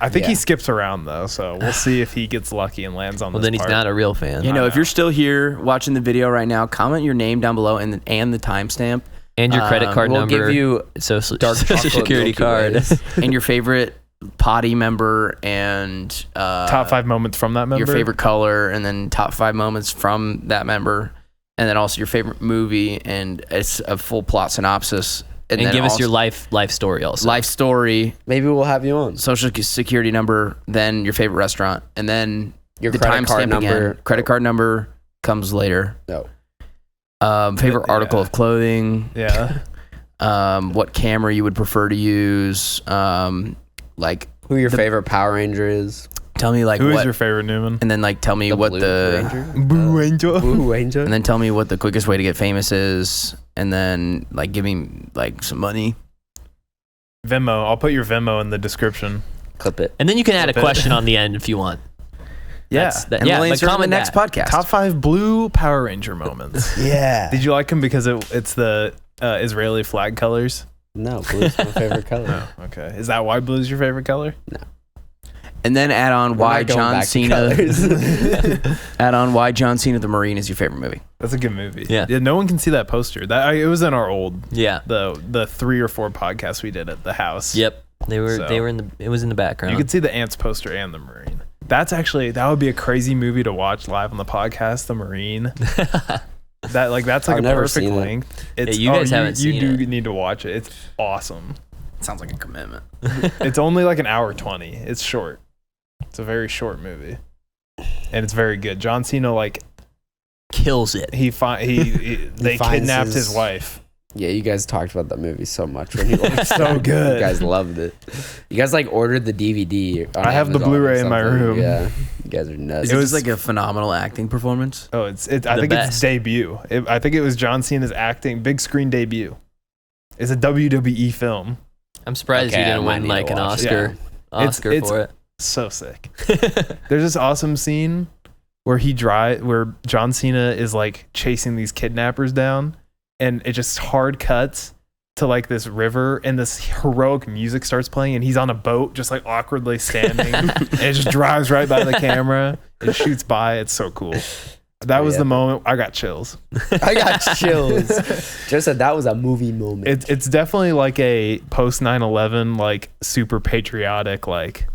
I think he skips around though, so we'll see if he gets lucky and lands on Well, this then he's part. not a real fan. You know, if you're still here watching the video right now, comment your name down below and the timestamp And your credit card we'll number. give you social dark chocolate security Milky card. Ways. and your favorite Podi member and top 5 moments from that member. your favorite color, and then top 5 moments from that member, and then also your favorite movie, and it's a full plot synopsis. And then give us also your life story also. life story, Maybe we'll have you on. social security number, then your favorite restaurant, and then Your the credit card timestamp number. again. Credit card number comes later. No. Favorite article of clothing. Yeah. What camera you would prefer to use. Like Who your favorite Power Ranger is? tell me like Who is what, your favorite Newman? and then like tell me what Blue the Ranger? Blue Ranger. Blue Ranger. and then tell me what the quickest way to get famous is, and then like give me like some money. Venmo. I'll put your Venmo in the description. Clip it. And then you can add a Flip it. question on the end if you want. Yeah. And we'll answer in the next podcast. Top 5 blue Power Ranger moments. Yeah. Did you like them because it's the Israeli flag colors? No, blue's my favorite color. Oh, okay. Is that why blue's your favorite color? And then add on We're why not going John back to Cena. colors. Add on why John Cena the Marine is your favorite movie. That's a good movie. Yeah. No one can see that poster. It was in our old Yeah. the 3 or 4 podcasts we did at the house. Yep. They were So- it was in the background. You could see the ants poster and the Marine. That would be a crazy movie to watch live on the podcast, the Marine. That's like I've a never perfect seen it. length. It's, you guys haven't you seen do it. need to watch it. It's awesome. Sounds like a commitment. It's only like an hour 20. It's short. It's a very short movie, and it's very good. John Cena kills it. they finds kidnapped his his- wife. Yeah, you guys talked about that movie so much when you watched So it. good. You guys loved it. You guys like ordered the DVD. On I have the Amazon or Blu-ray in my something. room. Yeah, you guys are nuts. It was like a phenomenal acting performance. Oh, I think it's best. debut. I think it was John Cena's acting big screen debut. It's a WWE film. I'm surprised Okay, you I didn't might win need like to an watch it. Oscar It's for it. So sick. There's this awesome scene where where John Cena is like chasing these kidnappers down, and it just hard cuts to like this river, and this heroic music starts playing, and he's on a boat just like awkwardly standing, and it just drives right by the camera and shoots by. It's so cool. That was the moment I got chills. I got chills. Joe said that was a movie moment. It's definitely like a post 9/11 like super patriotic like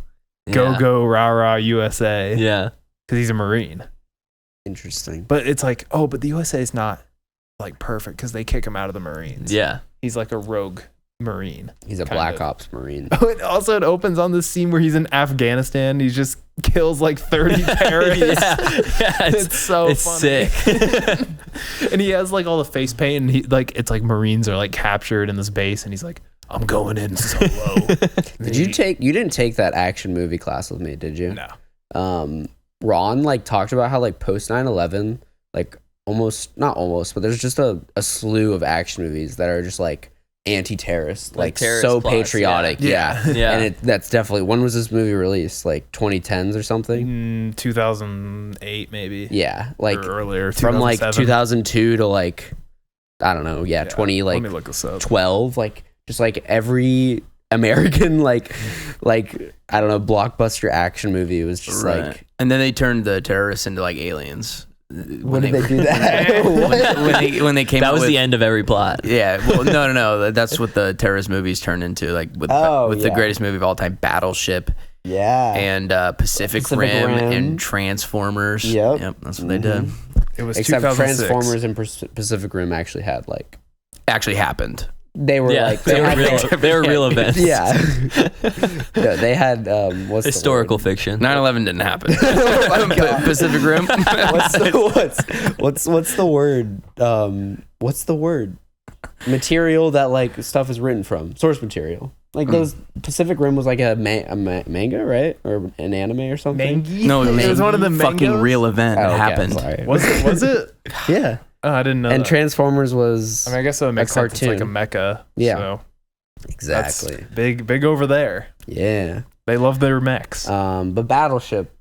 go rah rah USA. Yeah, because he's a Marine. Interesting. But it's like, oh, but the USA is not like perfect because they kick him out of the Marines. yeah. He's like a rogue Marine. He's a Black Ops Marine. Oh, it opens on this scene where he's in Afghanistan. He just kills like 30 terrorists. It's so funny. Sick. And he has like all the face paint, and he like it's like Marines are like captured in this base, and he's like, I'm going in solo. You didn't take that action movie class with me, did you? No. Ron like talked about how like post 9/11, like not almost, but there's just a slew of action movies that are just like anti-terrorist, like terrorist so plots, patriotic. Yeah. And that's definitely, when was this movie rreleased? Like 2010s or something? 2008 maybe. Yeah, like or earlier. From like 2002 to like, I don't know, 20 like let me look this up. 12, like just like every American like I don't know, blockbuster action movie was just like. And then they turned the terrorists into like aliens. When did they do that? when they came That out was with, the end of every plot. Yeah, well, no. That's what the terrorist movies turned into, like with the greatest movie of all time, Battleship. Yeah. And Pacific Rim and Transformers. Yep, that's what they did. It was Except 2006. Transformers and Pacific Rim actually had like. Actually happened. They were like they were real events. Yeah. No, they had what's historical the word? fiction. 9/11 didn't happen. Oh my God. Pacific Rim. What's the word? What's the word? Material that like stuff is written from. Source material. Like those Pacific Rim was like a manga, right? Or an anime or something. No, it was one of the fucking mangoes? real event that Okay, happened. sorry. Was it? Yeah. Oh, I didn't know. And that. Transformers was. I mean, I guess that would make sense. It's like a cartoon. mecha. Yeah. So Exactly. that's big over there. Yeah. They love their mechs. But Battleship.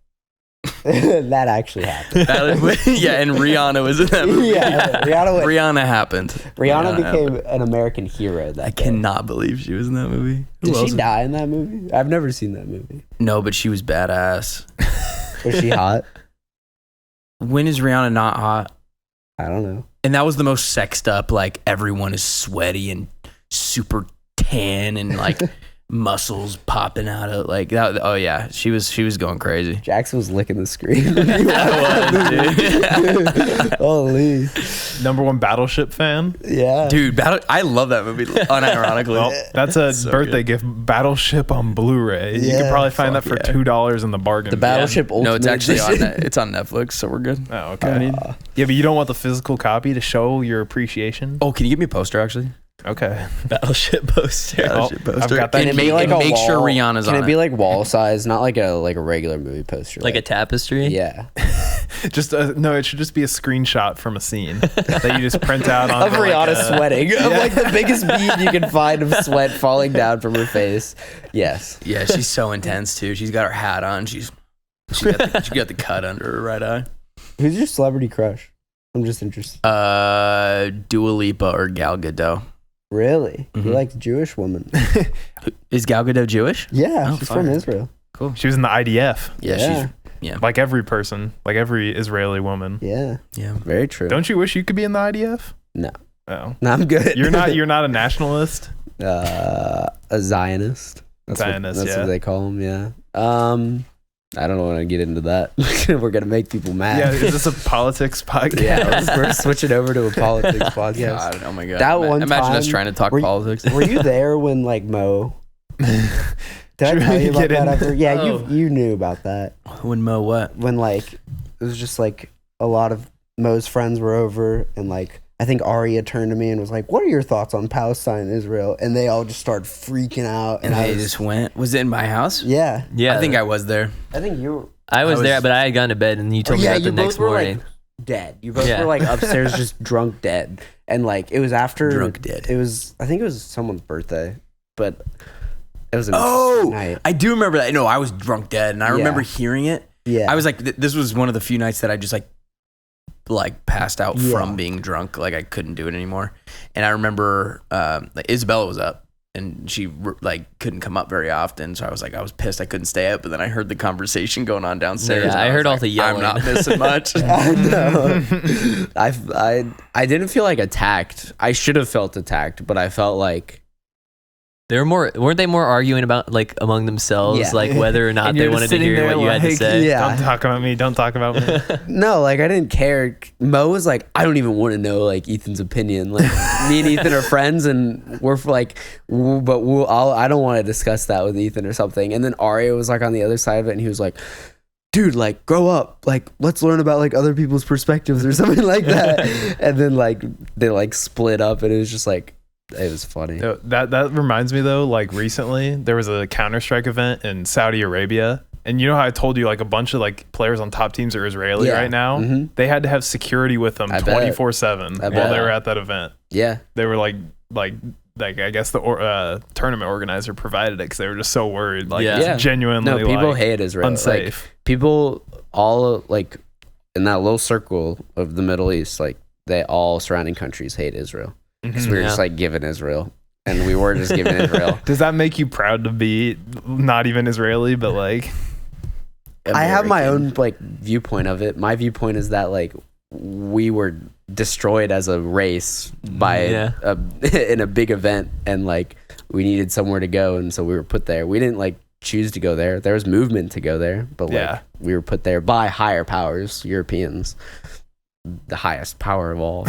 That actually happened. Yeah, and Rihanna was in that movie. Yeah, Rihanna happened. Rihanna became an American hero that I day. cannot believe she was in that movie. Did she die in that movie? I've never seen that movie. No, but she was badass. Was she hot? When is Rihanna not hot? I don't know. And that was the most sexed up, like everyone is sweaty and super tan and like muscles popping out of like that. Oh yeah, she was going crazy. Jackson was licking the screen. I Holy. Number one Battleship fan. Yeah. Dude, I love that movie unironically. Well, that's a so birthday good. gift. Battleship on Blu-ray. You Yeah, can probably find that for yeah. $2 in the bargain. The Battleship Ultimate No, it's actually on Edition. it's on Netflix, so we're good. Oh, okay. Yeah, but you don't want the physical copy to show your appreciation. Oh, can you give me a poster actually? Okay. Battleship poster. I've got that. Can it be like a make wall, sure Rihanna's Can on it be it. like wall size, not like a regular movie poster? Like a tapestry? Yeah. Just no, it should just be a screenshot from a scene that you just print out on Of Rihanna sweating. Of like the biggest bead you can find of sweat falling down from her face. Yes. Yeah, she's so intense too. She's got her hat on. She got the cut under her right eye. Who's your celebrity crush? I'm just interested. Dua Lipa or Gal Gadot. Really? Mhm. You like the Jewish woman? Is Gal Gadot Jewish? Yeah, Oh, she's fire. from Israel. Cool. She was in the IDF, Yeah, like every person, like every Israeli woman. Yeah. yeah. Very true. Don't you wish you could be in the IDF? No. Oh, No, I'm good. you're not a nationalist. A Zionist. Zionist, That's yeah. what they call them. Yeah. I don't want to get into that. We're gonna make people mad. Yeah, is this a politics podcast? Yeah, we're switching over to a politics podcast. God, oh my god. That one Imagine us time- trying to talk were you- politics. Were you there when like Mo? Did I Should tell we you about get that in- ever? Yeah, Oh. you knew about that When Mo what? when like it was just like a lot of Mo's friends were over and like I think Aria turned to me and was like, "What are your thoughts on Palestine and Israel?" And they all just started freaking out. And I they was, just went. Was it in my house? yeah, Yeah. I think I was there. I think you. I was I there, was- but I had gone to bed and you told me that the next morning. Like dead. You both Yeah. were like upstairs, just drunk dead, and like it was after Drunk dead. It was. I think it was someone's birthday, but it was a Oh, night. I do remember that. No, I was drunk dead, and I remember hearing it. Yeah, I was like, this was one of the few nights that I just like like passed out from being drunk. Like I couldn't do it anymore. And I remember like Isabella was up and she like couldn't come up very often. So I was pissed I couldn't stay up. But then I heard the conversation going on downstairs. Yeah, I heard all the yelling. I'm not missing much. I know. I didn't feel like attacked. I should have felt attacked, but I felt like weren't they more arguing about like among themselves, like whether or not they wanted to hear what you had to say? Yeah. Don't talk about me. Don't talk about me. no, like I didn't care. Mo was like, I don't even want to know like Ethan's opinion. Like me and Ethan are friends, and we're like, I don't want to discuss that with Ethan or something. And then Aria was like on the other side of it, and he was like, dude, like grow up, like let's learn about like other people's perspectives or something like that. And then like they like split up, and it was just like. It was funny. That reminds me though, like recently there was a Counter-Strike event in Saudi Arabia, and you know how I told you like a bunch of like players on top teams are Israeli right now? Mm-hmm. They had to have security with them 24/7 while they were at that event. Yeah. They were like I guess the tournament organizer provided it because they were just so worried. Like it's genuinely people like, hate Israel. Unsafe. Like, people all like in that little circle of the Middle East, like they all surrounding countries hate Israel. Because we were just like giving Israel, and we were just giving Israel. Does that make you proud to be not even Israeli, but like American? I have my own like viewpoint of it. My viewpoint is that like we were destroyed as a race by in a big event, and like we needed somewhere to go, and so we were put there. We didn't like choose to go there. There was movement to go there, but like we were put there by higher powers, Europeans, the highest power of all.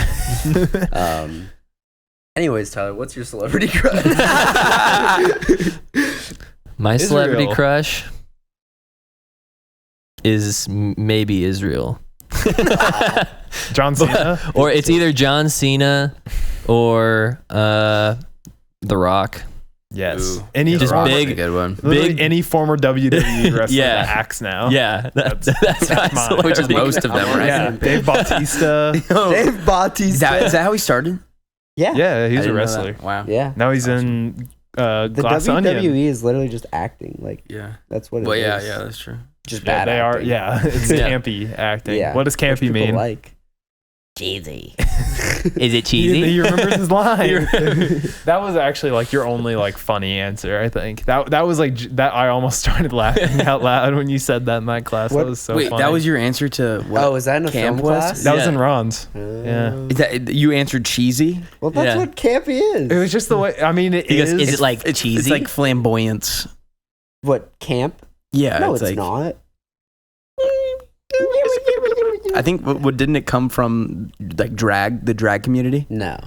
Anyways, Tyler, what's your celebrity crush? My celebrity crush is maybe Israel. John Cena? Or it's either John Cena or The Rock. Yes. Ooh. Any just former, big, good one. Big any former WWE wrestler that acts now. Yeah, that's my Which is celebrity most of them, right? Yeah. Dave Bautista. Dave Bautista. Is that how he started? Yeah, he's a know wrestler. that. Wow. Yeah. Now he's in The Glass WWE Onion. is literally just acting. Like that's what it is. Yeah, that's true. Just Yeah, bad they are. acting. Yeah, it's campy acting. Yeah. What does Which campy people mean? like cheesy. Is it cheesy? He remembers his line. That was actually like your only like funny answer. I think that was like that. I almost started laughing out loud when you said that in that class. What? That was so Wait, funny. that was your answer to what? Oh, is that in a camp film was? class? That was in Ron's. Yeah. Is that, you answered cheesy? Well, that's what campy is. It was just the way. I mean, it Because is. is it like cheesy? It's like flamboyance. What, camp? Yeah. No, it's like, not. I think what didn't it come from like the drag community? No.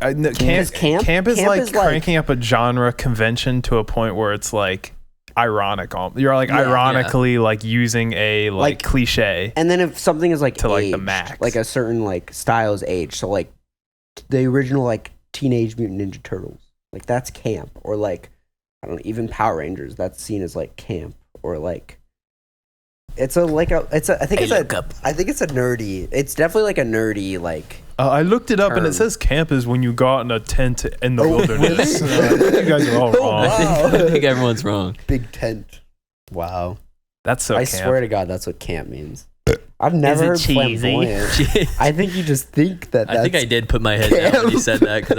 No, Camp camp is like is like- cranking up a genre convention to a point where it's like ironic. You're like ironically like using a like cliche. And then if something is like To, like, the aged, max. like a certain like style is aged, so like the original like Teenage Mutant Ninja Turtles, like that's camp, or like I don't know, even Power Rangers, that's seen as like camp, or like I think it's a nerdy. It's definitely like a nerdy like. I looked it up and it term. says camp is when you go out in a tent in the Oh, wilderness. really? You guys are all wrong. Wow. I think everyone's wrong. Big tent. Wow. That's so I camp. swear to God, that's what camp means. I've never heard flamboyant. I think you just think that. I think I did put my head down when you said that because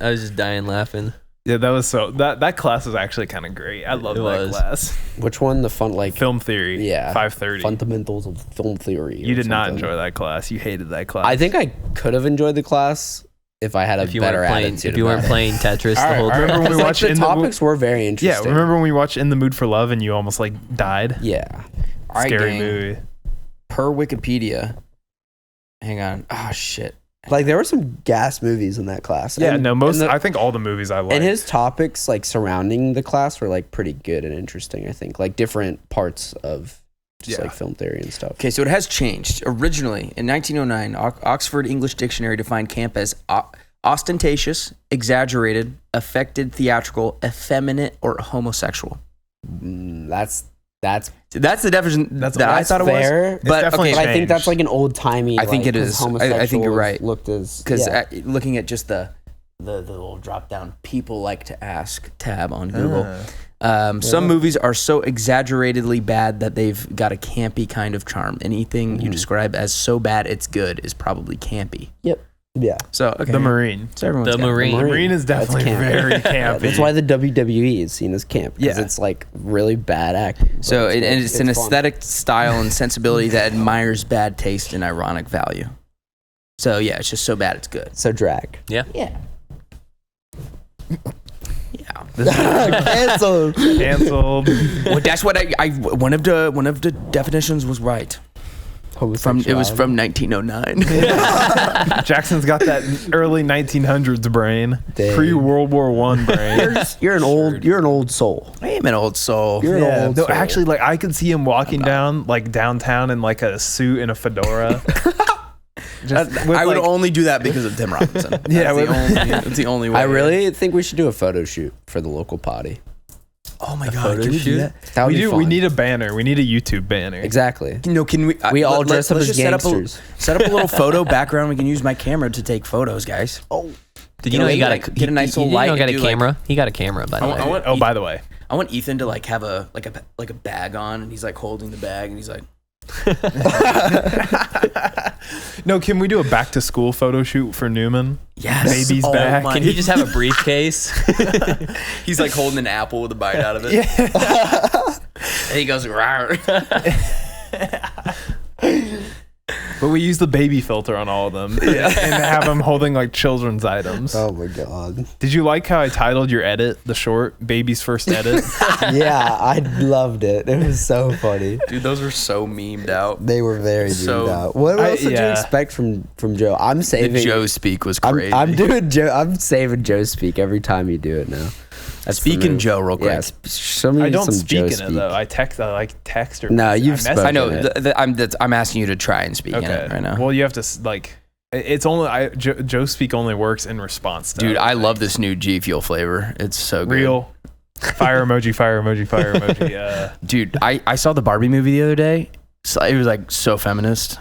I was just dying laughing. Yeah, that was so that class was actually kind of great. I love that class. Which one? The fun like Film theory. Yeah. 5:30. Fundamentals of film theory. You or did not something. enjoy that class. You hated that class. I think I could have enjoyed the class if I had a better attitude. If you weren't playing Tetris the whole I time. remember when we Like, watched the topics were very Yeah, interesting. remember when we watched In the Mood for Love and you almost like died? Yeah. All right, Scary gang. movie. Per Wikipedia. Hang on. Oh shit. Like there were some gas movies in that class. Yeah, And- no, and I think all the movies I liked. and his topics like surrounding the class were like pretty good and interesting, I think. Like different parts of just like film theory and stuff. Okay, so it has changed. Originally, in 1909, Oxford English Dictionary defined camp as ostentatious, exaggerated, affected, theatrical, effeminate, or homosexual. That's That's the definition that I thought it fair, was. But definitely okay, But I think that's like an old timey. I think it is. I think you're right. Looked as because looking at just the the little drop down people like to ask tab on Google. Some movies are so exaggeratedly bad that they've got a campy kind of charm. Anything you describe as so bad it's good is probably campy. Yep. Yeah. So okay. The Marine. So everyone's The got it. Marine. The Marine is definitely That's camp. very campy. That's why the WWE is seen as camp, because it's like really bad acting. So it's an fun. aesthetic style and sensibility that admires bad taste and ironic value. So yeah, it's just so bad it's good. So drag. Yeah. Yeah. Cancelled. Canceled. Well, that's what I one of the definitions was right. It was from 1909. Jackson's got that early 1900s brain, Dang. pre-World War I brain. You're an old soul. I am an old soul. You're an old No, soul. actually, like I could see him walking downtown in like a suit and a fedora. I would only do that because of Tim Robinson. That's the only way. I really think we should do a photo shoot for the local potty. Oh my god, can we do shoot? that? That would be fun. We need a banner. We need a YouTube banner. Exactly. No, can we? We all dress up let's as just gangsters. Set up a little photo background. We can use my camera to take photos, guys. Oh, Did you know he got like, get a nice little you light know he got and a do, like- camera? He got a camera, by the way. Oh, by the way, I want Ethan to like have a bag on, and he's like holding the bag, and he's like, no. Can we do a back to school photo shout for Newman? yes, Baby's back. my- Can he just have a briefcase? He's like holding an apple with a bite out of it. And he goes, rawr. But we use the baby filter on all of them, and have them holding like children's items. oh my god. Did you like how I titled your edit, the short, Baby's First Edit? Yeah, I loved it. It was so funny. Dude, those were so memed out. They were very So- zoomed out. What else did you yeah. expect from Joe? I'm The saving Joe speak was I'm, crazy. I'm doing Joe. I'm saving Joe speak every time you do it now. That's the Speaking move. Joe real quick. Yeah, show me I don't some speak Joe in speak. it though. I text or No, you've message spoken I know. it. I'm asking you to try and speak in Okay. it right now. Well, you have to like. It's only Joe speak only works in response to. Dude, other I love things. this new G Fuel flavor. It's so good. Real. Fire emoji, fire emoji, fire emoji. Dude, I saw the Barbie movie the other day. So it was like so feminist.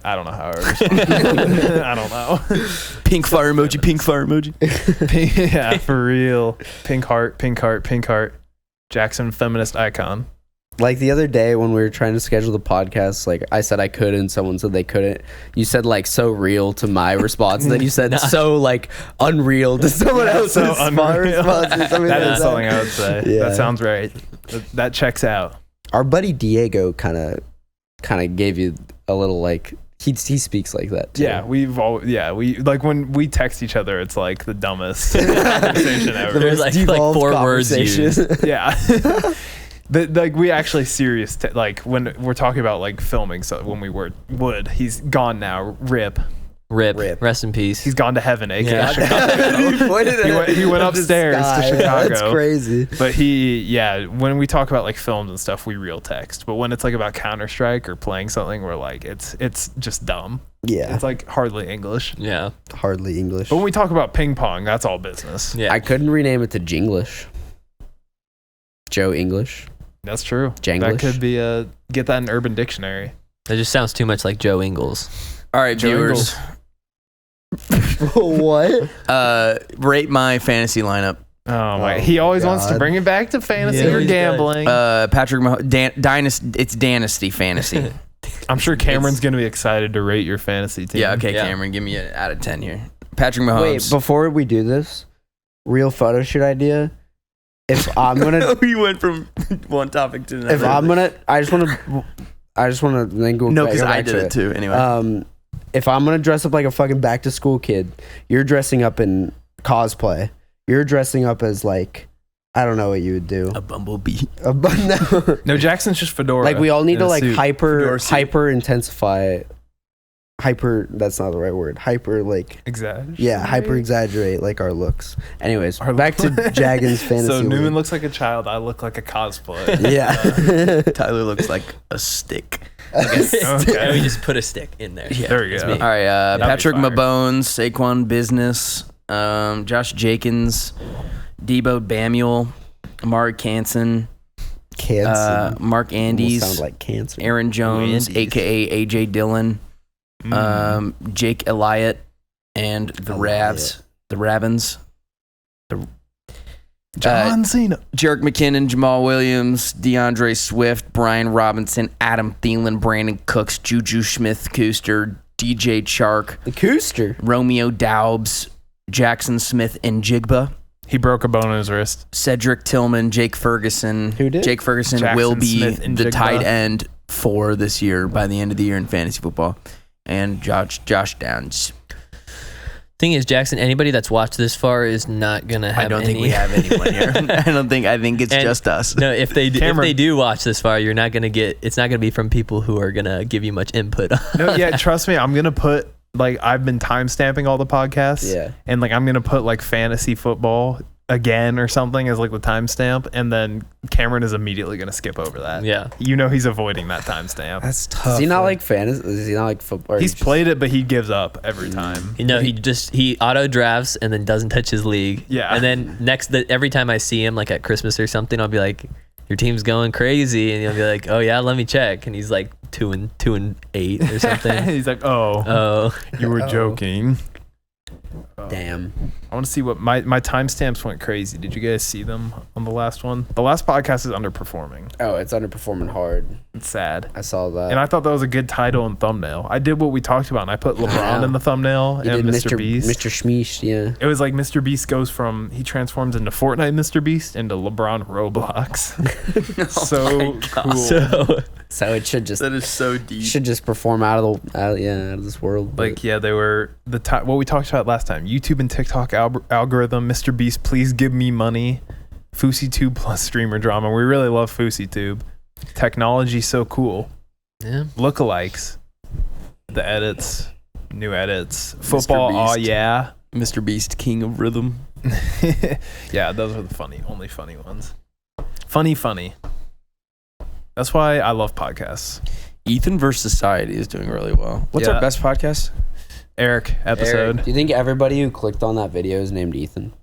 I don't know how. I don't know. Pink fire emoji, pink fire emoji. Yeah, for real. Pink heart, pink heart, pink heart. Jackson, feminist icon. Like the other day when we were trying to schedule the podcast, like I said I could and someone said they couldn't. You said like so real to my response, and then you said so like unreal to someone else's so unreal. response. Or something That like is something I would say. Yeah. That sounds right. That checks out. Our buddy Diego kind of gave you a little like he speaks like that too. Yeah, we like when we text each other, it's like the dumbest conversation ever. There's like Devolved 4 words conversation. used. Yeah. But like we actually serious like when we're talking about like filming, so when we would he's gone now, rip. Rest in peace. He's gone to heaven, aka Yeah. Chicago. He went upstairs to Chicago. That's crazy. But when we talk about like films and stuff, we real text. But when it's like about Counter-Strike or playing something, we're like it's just dumb. Yeah, It's like hardly English. Yeah. hardly English. But when we talk about ping pong, that's all business. Yeah. I couldn't rename it to Jinglish. Joe English. That's true. Janglish. That could be get that in Urban Dictionary. That just sounds too much like Joe Ingles. All right, Joe viewers. What? Rate my fantasy lineup. Oh my! Oh He always wants to God. bring it back to fantasy Yeah, or he gambling. Patrick Dynasty. It's Dynasty Fantasy. I'm sure Cameron's gonna be excited to rate your fantasy team. Yeah, okay, Yeah. Cameron, give me an out of 10 here. Patrick Mahomes. Wait, before we do this, real photo shoot idea. If I'm gonna, we went from one topic to another. if I'm gonna, I just want to then go. no, back- because go I back did to it too. Anyway, If I'm gonna dress up like a fucking back to school kid, you're dressing up in cosplay. You're dressing up as like, I don't know what you would do. a bumblebee. No. No, Jackson's just fedora. Like we all need in to a like suit. Fedora suit. intensify. That's not the right word. Exaggerate. Hyper exaggerate like our looks. Anyways, Our back to Jagan's fantasy. So Newman league. looks like a child. I look like a cosplay. Yeah. Tyler looks like a stick. And Okay. we just put a stick in there. Yeah. There we That's go. me. All right, That'd be Patrick fire. Mabones, Saquon Business, Josh Jacobs, Debo Bamuel, Amari Canson, Cancer. Mark Andes, Sound like cancer. Aaron Jones, Andes. aka AJ Dillon, Jake Elliott, and the Ravs, the Ravens, John Cena, Jerick McKinnon, Jamal Williams, DeAndre Swift, Brian Robinson, Adam Thielen, Brandon Cooks, Juju Smith-Schuster, DJ Chark, The Cooster. Romeo Daubs, Jackson Smith, and Jigba. he broke a bone in his wrist. Cedric Tillman, Jake Ferguson. Who did? Jake Ferguson Jackson will be Smith and the Jigba. tight end for this year by the end of the year in fantasy football. And Josh Downs. Thing is, Jackson, anybody that's watched this far is not gonna have. I don't think we have anyone here. I think it's And- just us. No, if they Cameron. do watch this far, you're not gonna get. It's not gonna be from people who are gonna give you much input. No, yeah, trust me, I'm gonna put like I've been timestamping all the podcasts. Yeah. And like I'm gonna put like fantasy football again or something as like the timestamp, and then Cameron is immediately gonna skip over that. Yeah. You know he's avoiding that timestamp. That's tough. Is he not like fantasy? Is he not like football? He's played it, but he gives up every time. You know, he auto drafts and then doesn't touch his league. Yeah. And then every time I see him, like at Christmas or something, I'll be like, "Your team's going crazy," and he'll be like, "Oh yeah, let me check." And he's like 2-8 or something. He's like, oh, Oh, you were joking. Damn. I want to see what my timestamps went crazy. Did you guys see them on the last one? The last podcast is underperforming. Oh, it's underperforming hard. It's sad. I saw that. And I thought that was a good title and thumbnail. I did what we talked about, and I put LeBron in the thumbnail you and did Mr. Beast. Mr. Schmeesh, yeah. It was like Mr. Beast he transforms into Fortnite Mr. Beast into LeBron Roblox. So cool. So it should just That is so deep. should just perform out of this world. Like, yeah, they were what we talked about last time. YouTube and TikTok algorithm. Mr. Beast, please give me money. FouseyTube plus streamer drama. We really love FouseyTube. Technology so cool. yeah. Lookalikes. The edits. New edits. Football, oh Beast. yeah. Mr. Beast, king of rhythm. Yeah, those are the only funny ones. Funny. That's why I love podcasts. Ethan vs. Society is doing really well. What's Yeah. our best podcast? Eric episode. Eric, do you think everybody who clicked on that video is named Ethan?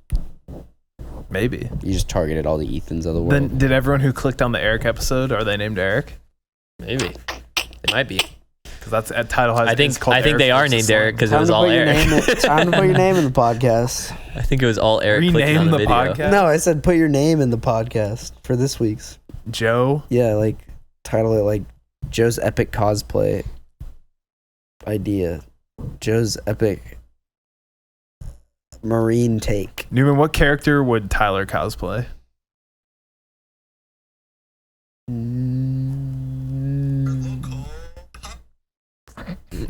Maybe. You just targeted all the Ethans of the world. Then did everyone who clicked on the Eric episode, are they named Eric? Maybe it might be. Because that's that title has. I think they are named Eric because it Time was to all put your Eric. name time to put your name in the podcast. I think it was all Eric clicking on Rename the the video. podcast. No, I said put your name in the podcast for this week's. Joe. Yeah, like title it like Joe's epic cosplay idea. Joe's epic marine take. Newman, what character would Tyler cosplay?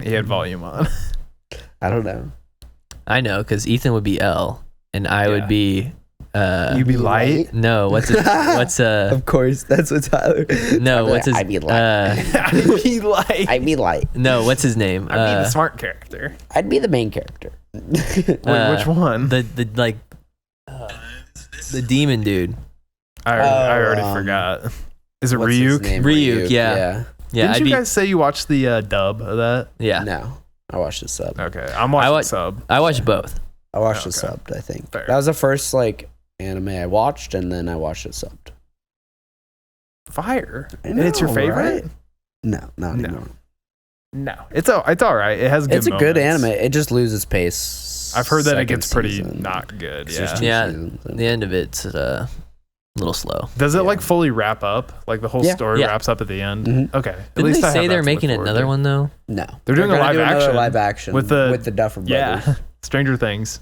He had volume on. I don't know. I know because Ethan would be L and I would be. You'd be light. No, what's Of course, that's what Tyler. no, what's his I'd be light. I'd be light. I'd be light. no, what's his name? I'd be the smart character. I'd be the main character. Wait, which one? The demon dude. I already forgot. Is it What's his Ryuk? name? Ryuk, yeah. Yeah. Yeah, Didn't I'd you be. guys say you watched the dub of that? Yeah, No, I watched the sub. Okay, I'm watching wa- sub. I watched both. I watched the Okay. subbed, I think. Fair. That was the first like anime I watched, and then I watched it subbed. Fire. I And it's your know, favorite? right? No, not No. anymore. No, it's all right. It has good It's a good moments. anime. It just loses pace. I've heard that it second gets pretty season. not good. It's Yeah. just two Yeah. seasons, and- The end of it's a little slow. Does it Yeah. like fully wrap up? Like the whole Yeah. story Yeah. wraps up at the end? Mhm. Okay. At Didn't least they I say have they're that to look making forward another to. one though? No, They're doing a gonna live do another action live action with the Duffer Brothers. Yeah. Stranger Things.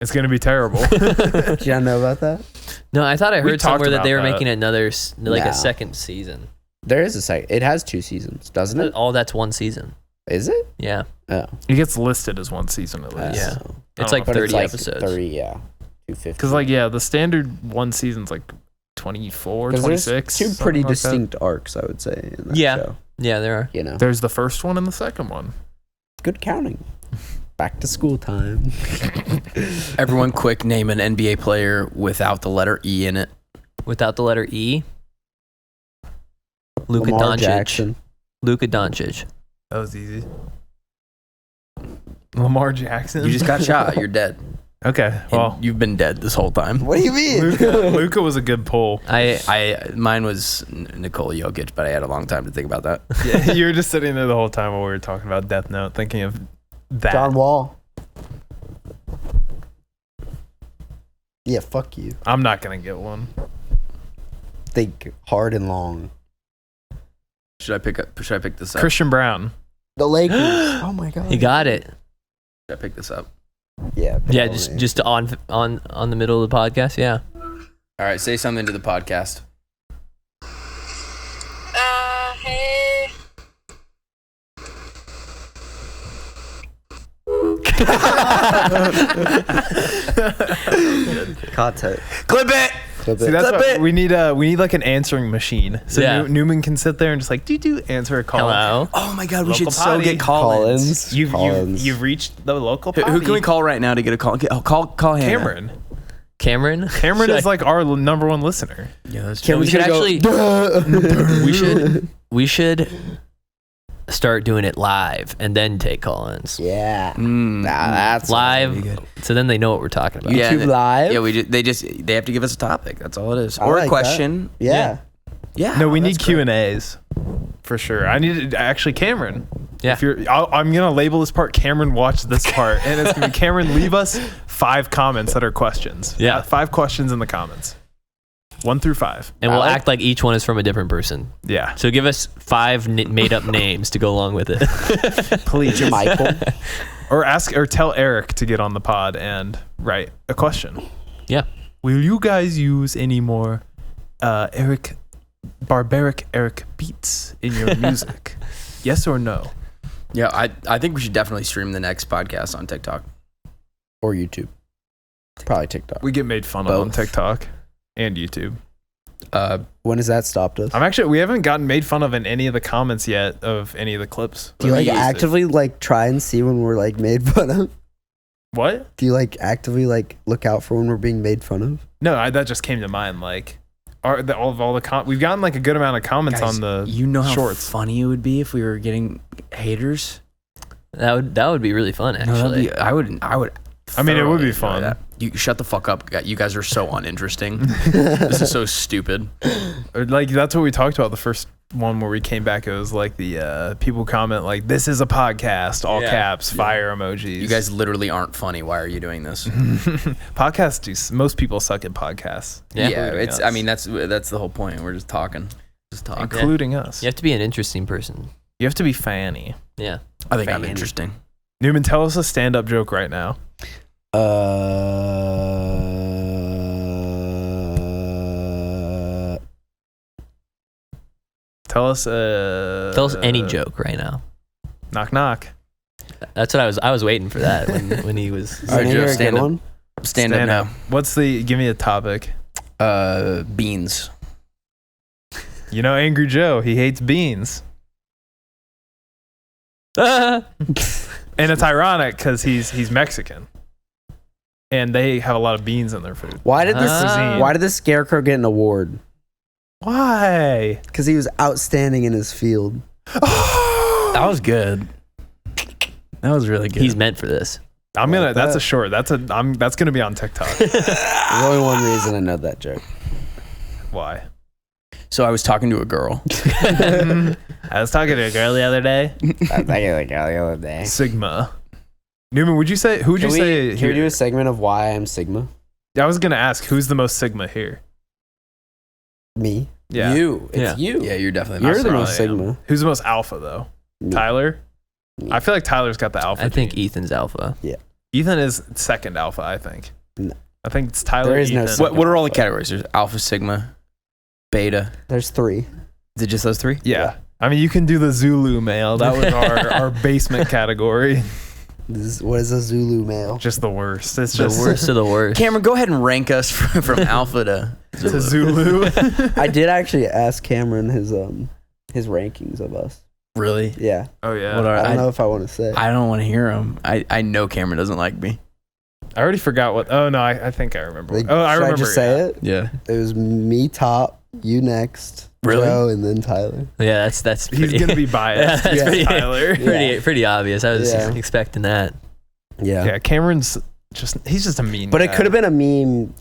It's gonna be terrible. Did you not know about that? No, I thought I We heard talked somewhere that they were about that. making another like No. a second season. There is a second. It has 2 seasons, doesn't it? All that's one season. Is it? Yeah, Oh, It gets listed as one season at least. Yeah. Oh. it's Oh, like but 30 It's like episodes. 30, yeah. 250. Because like the standard one season's like 24, 'Cause there's 26. 2 something pretty like that. distinct arcs, I would say. In that Yeah. show, Yeah, there are. you know, There's the first one and the second one. good counting. Back to school time. Everyone, quick, name an NBA player without the letter E in it. Without the letter E. Luka Lamar Doncic. Jackson. Luka Doncic. That was easy. Lamar Jackson. You just got shot. You're dead. Okay. And Well, you've been dead this whole time. What do you mean? Luca was a good pull. Mine was Nikola Jokic, but I had a long time to think about that. Yeah, you were just sitting there the whole time while we were talking about Death Note, thinking of that. John Wall. Yeah, fuck you. I'm not gonna get one. Think hard and long. Should I pick this up? Christian Brown. The Lakers. Oh my god. He got it. Should I pick this up? Yeah. Yeah, just on the middle of the podcast. Yeah. All right, say something to the podcast. Hey. Content. Clip it. Clip See, it. that's Clip what it. we need like an answering machine. So Yeah. Newman can sit there and just like do answer a call. Hello. Oh my God, we Local should so Podi. get call-ins. Collins. You've reached the local. Who can we call right now to get a call? Call Hannah. Cameron. Cameron. Cameron is like our number one listener. Yeah, that's We should actually. We should start doing it live and then take call-ins. Yeah. Mm. That's Live, Pretty good. so then they know what we're talking about. Yeah, YouTube Live? Yeah, they have to give us a topic. That's all it is, I or like a question. Yeah. Yeah. No, we that's need great. Q&As for sure. I need actually Cameron. Yeah. I'm gonna label this part Cameron. Watch this part, and it's gonna be Cameron. Leave us 5 comments that are questions. Yeah. 5 questions in the comments. 1 through 5. And we'll I like- act like each one is from a different person. Yeah. So give us 5 made-up names to go along with it. Please. Michael. Or tell Eric to get on the pod and write a question. Yeah. Will you guys use any more barbaric Eric beats in your music? Yes or no? Yeah, I think we should definitely stream the next podcast on TikTok. Or YouTube. Probably TikTok. We get made fun of on Both. TikTok and YouTube. When has that stopped us? We haven't gotten made fun of in any of the comments yet of any of the clips. Do you like We used it. actively like try and see when we're like made fun of? What? Do you like actively like look out for when we're being made fun of? No, that just came to mind. Like, we've gotten like a good amount of comments Guys, on the you know how shorts. funny it would be if we were getting haters. That would be really fun, actually. I would. I mean, it would thoroughly be enjoy fun. that. You shut the fuck up. You guys are so uninteresting. This is so stupid. Or, like, that's what we talked about the first one where we came back. It was like the people comment like, "This is a podcast," all Yeah. caps, fire emojis. You guys literally aren't funny. Why are you doing this? podcasts most people suck at podcasts. Yeah. Including it's. us. I mean, that's the whole point. We're just talking. Just talking. including us. You have to be an interesting person. You have to be fanny. Yeah. I think I'm Fanny. interesting. Newman, tell us a stand-up joke right now. Tell us any joke right now. Knock knock. That's what I was waiting for that when he was. All right, Joe, hear a stand good up. one. Stand up now. Give me a topic. Beans. You know Angry Joe, he hates beans. And it's ironic because he's Mexican. And they have a lot of beans in their food. Why did Cuisine. Why did the Scarecrow get an award? Why? Because he was outstanding in his field. That was good. That was really good. He's meant for this. That's a short. That's gonna be on TikTok. There's only one reason I know that joke. Why? So I was talking to a girl. I was talking to a girl the other day. I like the other day. Sigma. Newman, who would you say Can we here? do a segment of why I'm Sigma? I was gonna ask who's the most Sigma here. Me. Yeah. You. It's you. Yeah, you're definitely. You're the probably most Sigma. Who's the most alpha though? Me. Tyler. Me. I feel like Tyler's got the alpha. I think gene. Ethan's alpha. Ethan is second alpha. I think. No. I think it's Tyler. There is no Ethan. second. What are all the categories? There's alpha, sigma, beta. There's 3. Is it just those 3? Yeah. I mean, you can do the Zulu male. That was our basement category. What is a Zulu male? Just the worst. It's The just worst of the worst. Cameron, go ahead and rank us from alpha to to Zulu. I did actually ask Cameron his rankings of us. Really? Yeah. Oh yeah. What are I don't know if I want to say. I don't want to hear them. I know Cameron doesn't like me. I already forgot what. Oh no, I think I remember. Like, I should remember. I just say it? Yeah. It was me top, you next, Really? Joe, and then Tyler. Yeah, that's He's pretty, gonna be biased. That's Yeah. pretty, Tyler. pretty obvious. I was Yeah. expecting that. Yeah. Yeah, Cameron's he's just a mean. But guy. it could have been a meme.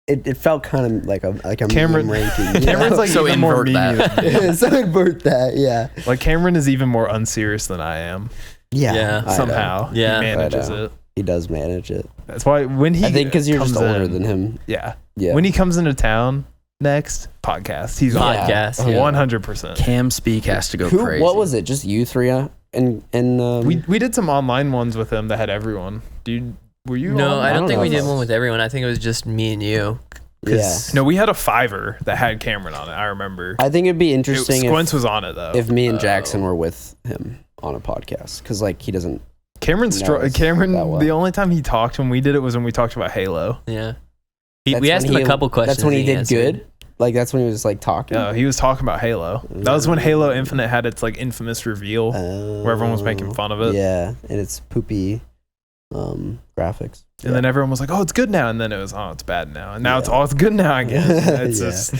It felt kind of like a Cameron- meme ranking. Cameron's like So even more invert mean. that. so invert that, yeah. Like Cameron is even more unserious than I am. Yeah. I know. somehow. Yeah. He manages I know. it. He does manage it. That's why when he I think because you're just comes older in- than him. Yeah. Yeah. When he comes into town next, podcast. He's on Podcast. Yeah. 100%. Cam Speak has to go Who? crazy. What was it? Just you three? And We did some online ones with him that had everyone. Dude, were you? No, on? I don't don't think know we if did I was- one with everyone. I think it was just me and you. yeah. No, we had a Fiverr that had Cameron on it. I remember. I think it'd be interesting Squints was on it though. if me and Jackson were with him on a podcast because like he doesn't. Cameron, knows Cameron, that well. the only time he talked when we did it was when we talked about Halo. Yeah. That's We asked when him a couple questions. That's when he and did answered. good. Like that's when he was like talking. No, he was talking about Halo. That was when Halo Infinite had its like infamous reveal where everyone was making fun of it. Yeah, and it's poopy graphics. And then everyone was like, "Oh, it's good now," and then it was, "Oh, it's bad now," and now it's good now again. It's Yeah. just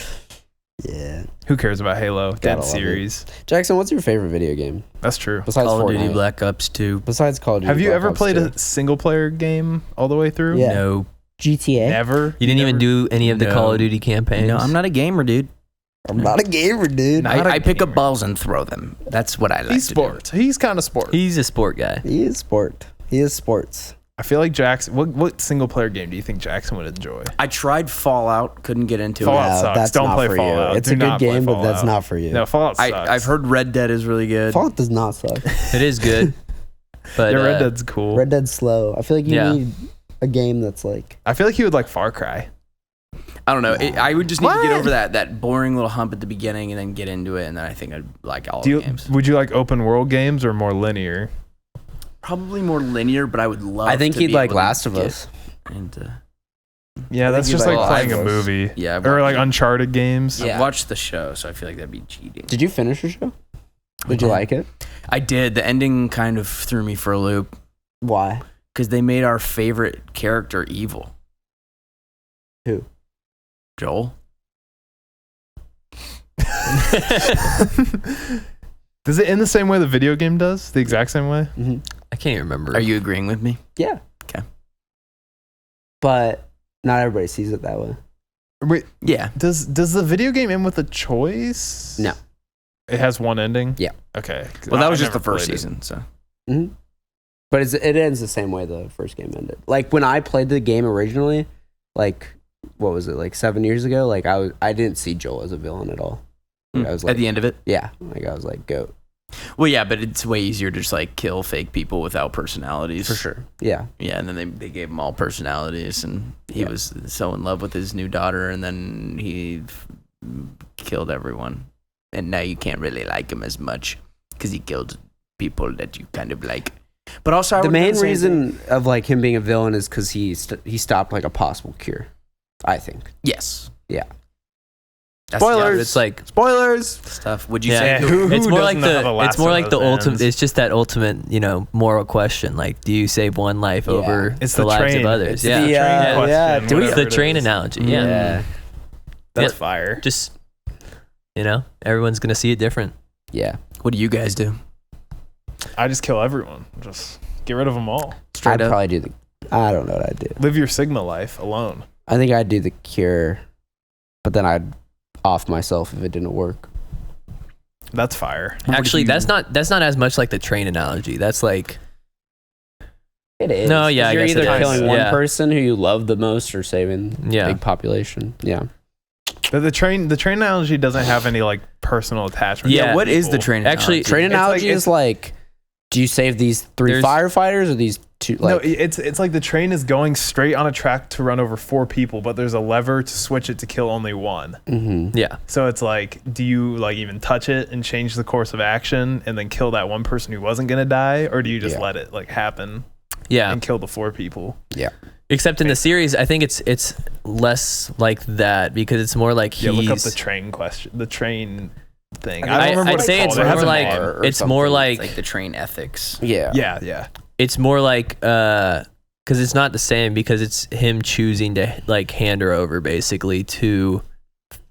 Yeah. who cares about Halo? Gotta Dead love series. Jackson, what's your favorite video game That's true. besides Call of Fortnite? Duty Black Ops 2? Besides Call of Duty. Have you Black ever Ops played 2? a single player game all the way through? Yeah. No. GTA? Never. You didn't even do any of the No. Call of Duty campaigns. No, I'm not a gamer, dude. I'm not a gamer, dude. Not a I pick up gamer. balls and throw them. That's what I like He's to do. sports. He's kind of sports. He's a sport guy. He is sport. He is sports. I feel like Jackson. What single player game do you think Jackson would enjoy? I tried Fallout, couldn't get into Fallout it. sucks. Don't not play for Fallout. You. It's Do a good not play game, but that's Fallout. not for you. No, Fallout sucks. I've heard Red Dead is really good. Fallout does not suck. It is good. But Yeah, Red Dead's cool. Red Dead's slow. I feel like you Yeah. need a game that's like. I feel like he would like Far Cry. I don't know. I would just need to get What? over that boring little hump at the beginning and then get into it, and then I think I'd like all Do you, the games. would you like open world games or more linear? Probably more linear, but I would love. I think to he'd be like able to Last of get Us. into- Yeah, that's you just like like playing a Last of Us. movie. Yeah, I've Or watched- like Uncharted games. Yeah. I've watched the show, so I feel like that'd be cheating. Did you finish your show? Did you like it? I did. The ending kind of threw me for a loop Why? because they made our favorite character evil. Who? Joel. Does it end the same way the video game does? The exact same way? Mm-hmm. I can't even remember. Are you agreeing with me? Yeah. Okay. But not everybody sees it that way. Wait, Yeah. does the video game end with a choice? No. It has one ending? Yeah. Okay. Well, that I was just never the first played it. season, so. Mm-hmm. But it ends the same way the first game ended. Like when I played the game originally, like what was it, like 7 years ago? Like I didn't see Joel as a villain at all. Like, I was like, At the end of it. yeah, like I was like, goat Well, yeah, but it's way easier to just like kill fake people without personalities. for sure. Yeah, Yeah, and then they gave him all personalities, and he was so in love with his new daughter, and then he killed everyone. And now you can't really like him as much because he killed people that you kind of like. But also, I the would do main same reason thing. of like him being a villain is because he stopped like a possible cure. I think. Yes. Yeah. That's Spoilers. It's like Spoilers. Stuff. Would you Yeah. say? Who it's more doesn't like know how the it's Last more of like Us the ultimate. ends? It's just that ultimate, moral question. Like, do you save one life Yeah. over It's the the lives train. of others? It's Yeah, the train Yeah. question, Yeah. Do we- it's whatever the it train is. analogy. Yeah, Yeah. That's Yeah. fire. just everyone's gonna see it different. Yeah. What do you guys do? I just kill everyone. Just get rid of them all. Straight I'd up. probably do I don't know what I'd do. Live your Sigma life alone. I think I'd do the cure, but then I'd off myself if it didn't work. That's fire. Actually, that's not as much like the train analogy. That's like It is. No, yeah, 'Cause I you're guess either it is. killing one Yeah. person who you love the most or saving Yeah. big population. Yeah. But the train analogy doesn't have any like personal attachment. Yeah, to What is the people. train? Actually, analogy? Train It's like- analogy is like, do you save these three There's- firefighters or these two? No, Like, it's like the train is going straight on a track to run over 4 people, but there's a lever to switch it to kill only one. mhm. yeah. So it's like, do you like even touch it and change the course of action and then kill that one person who wasn't gonna die, or do you just Yeah. let it like happen Yeah. and kill the 4 people? Except in the series, I think it's less like that because it's more like Yeah, look up he's. the train question, the train thing. I I don't remember I'd what say it's it's called. It has more a like name. or it's something. more It's like like the train ethics. Yeah. Yeah. it's more like because it's not the same because it's him choosing to like hand her over basically to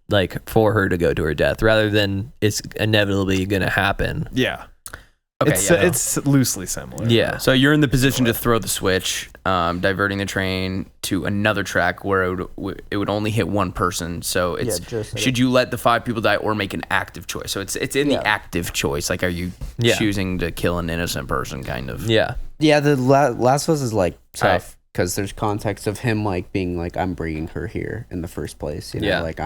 like for her to go to her death rather than it's inevitably gonna happen. Yeah. Okay, It's loosely similar. Yeah. So you're in the position to throw the switch, diverting the train to another track where it would only hit one person. So it's should you let the 5 people die or make an active choice? So it's in the active choice. Like, are you choosing to kill an innocent person? Kind of. Yeah. Yeah. The Last of Us is like tough because there's context of him like being like, I'm bringing her here in the first place. You know, like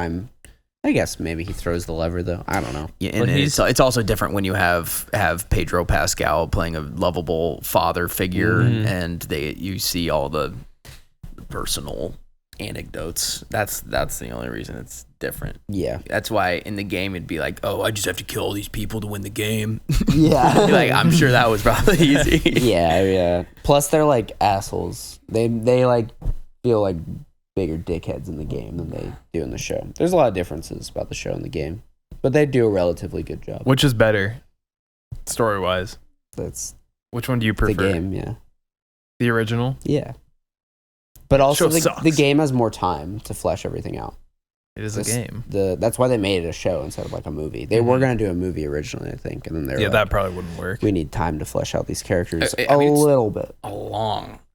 I guess maybe he throws the lever though. I don't know. Yeah, and it's also different when you have Pedro Pascal playing a lovable father figure, and you see all the personal anecdotes. That's the only reason it's different. Yeah. That's why in the game it'd be like, oh, I just have to kill all these people to win the game. Yeah. Like, I'm sure that was probably easy. Yeah. Plus they're like assholes. They like feel like bigger dickheads in the game than they do in the show. There's a lot of differences about the show and the game, but they do a relatively good job. Which is better, story-wise? Which one do you prefer? The game, yeah. The original? Yeah. But also sucks. the game has more time to flesh everything out. It is a game. That's why they made it a show instead of like a movie. They were going to do a movie originally, I think, and then they were like, that probably wouldn't work. we need time to flesh out these characters a little bit.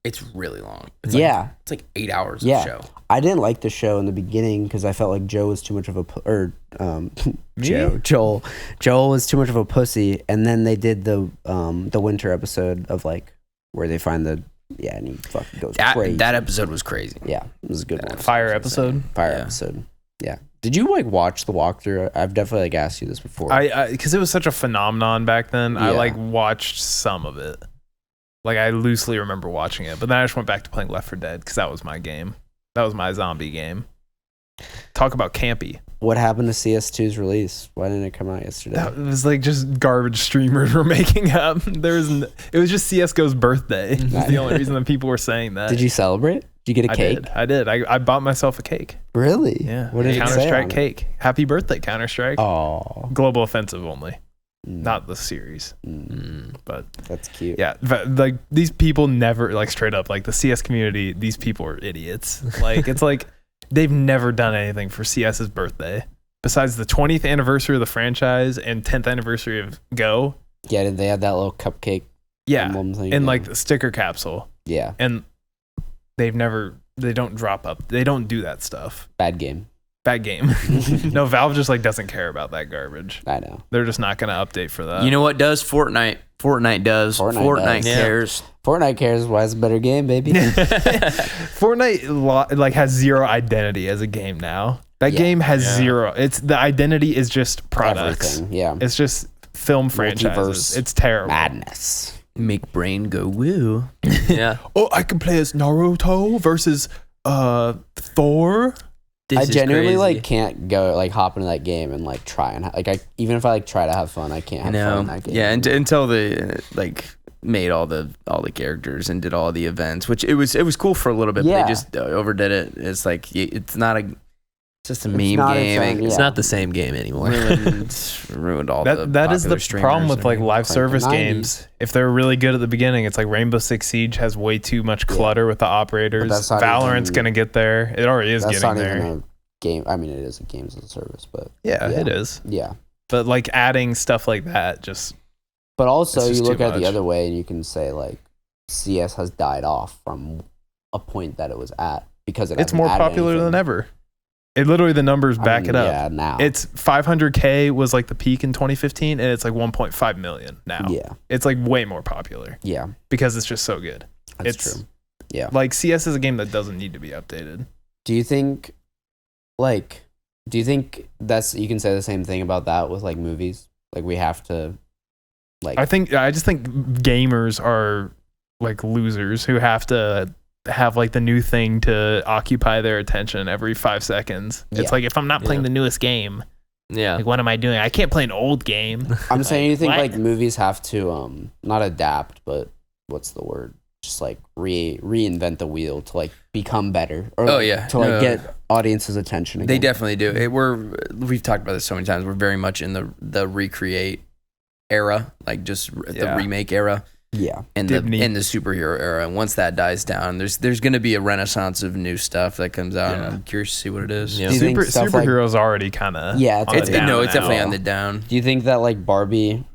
It's really long. It's like 8 hours of show. I didn't like the show in the beginning because I felt like Joe was too much of a Joel was too much of a pussy, and then they did the winter episode of like where they find and he fucking goes crazy. That episode was crazy. Yeah, it was a good one. Fire episode. Episode. Yeah. Did you like watch the walkthrough? I've definitely like asked you this before. I because it was such a phenomenon back then. I like watched some of it. Like, I loosely remember watching it, but then I just went back to playing Left 4 Dead because that was my game. That was my zombie game. Talk about campy. What happened to CS2's release? Why didn't it come out yesterday? That was like just garbage streamers were making up. It was just CSGO's birthday. That's the only reason that people were saying that. Did you celebrate? Did you get a cake? I did. I bought myself a cake. Really? Yeah. What did it say Counter-Strike on it? cake. Happy birthday, Counter-Strike. Oh. Global Offensive only. Not the series. But that's cute. Yeah, but like these people never, like, straight up, like the CS community, these people are idiots. Like, it's like they've never done anything for CS's birthday besides the 20th anniversary of the franchise and 10th anniversary of Go. Yeah, did they have that little cupcake emblem thing? And like the sticker capsule. Yeah. And they don't drop up. They don't do that stuff. Bad game. No, Valve just like doesn't care about that garbage. I know. They're just not going to update for that. You know what does? Fortnite does. Fortnite cares. Fortnite cares. Why it's a better game, baby? Fortnite like has zero identity as a game now. That game has zero. The identity is just products. Everything. Yeah. It's just film franchises. It's terrible. Madness. Make brain go woo. Yeah. Oh, I can play as Naruto versus Thor. I genuinely like can't go like hop into that game and like try and even if I like try to have fun, I can't have fun in that game. Yeah, until they like made all the characters and did all the events, which it was cool for a little bit. Yeah. But they just overdid it. It's like it's just a meme game. It's not the same game anymore. Ruined all that is the problem with like live service 90s. games. If they're really good at the beginning, it's like Rainbow Six Siege has way too much clutter with the operators. Valorant's gonna get there. It already is getting there. That's not even a game. I mean, it is a games as a service, but yeah, it is. Yeah, but like adding stuff like that just. But also, you look at it much. the other way, and you can say like CS has died off from a point that it was at because it's more popular than ever. It literally, the numbers back it up. Yeah, now it's 500K was like the peak in 2015, and it's like 1.5 million now. Yeah, it's like way more popular. Yeah, because it's just so good. That's true. Yeah, like CS is a game that doesn't need to be updated. Do you think that's you can say the same thing about that with like movies? Like we have to, like I just think gamers are like losers who have to have like the new thing to occupy their attention every 5 seconds. It's like if I'm not playing the newest game, like what am I doing? I can't play an old game. I'm saying you think like movies have to not adapt, but what's the word? Just like reinvent the wheel to like become better or to like get audiences' attention again. They definitely do. We've talked about this so many times. We're very much in the recreate era, like just the remake era. Yeah, and the superhero era. And once that dies down, there's going to be a renaissance of new stuff that comes out. And I'm curious to see what it is. Yeah. Superheroes already kind of it's definitely on the down. Do you think that like Barbie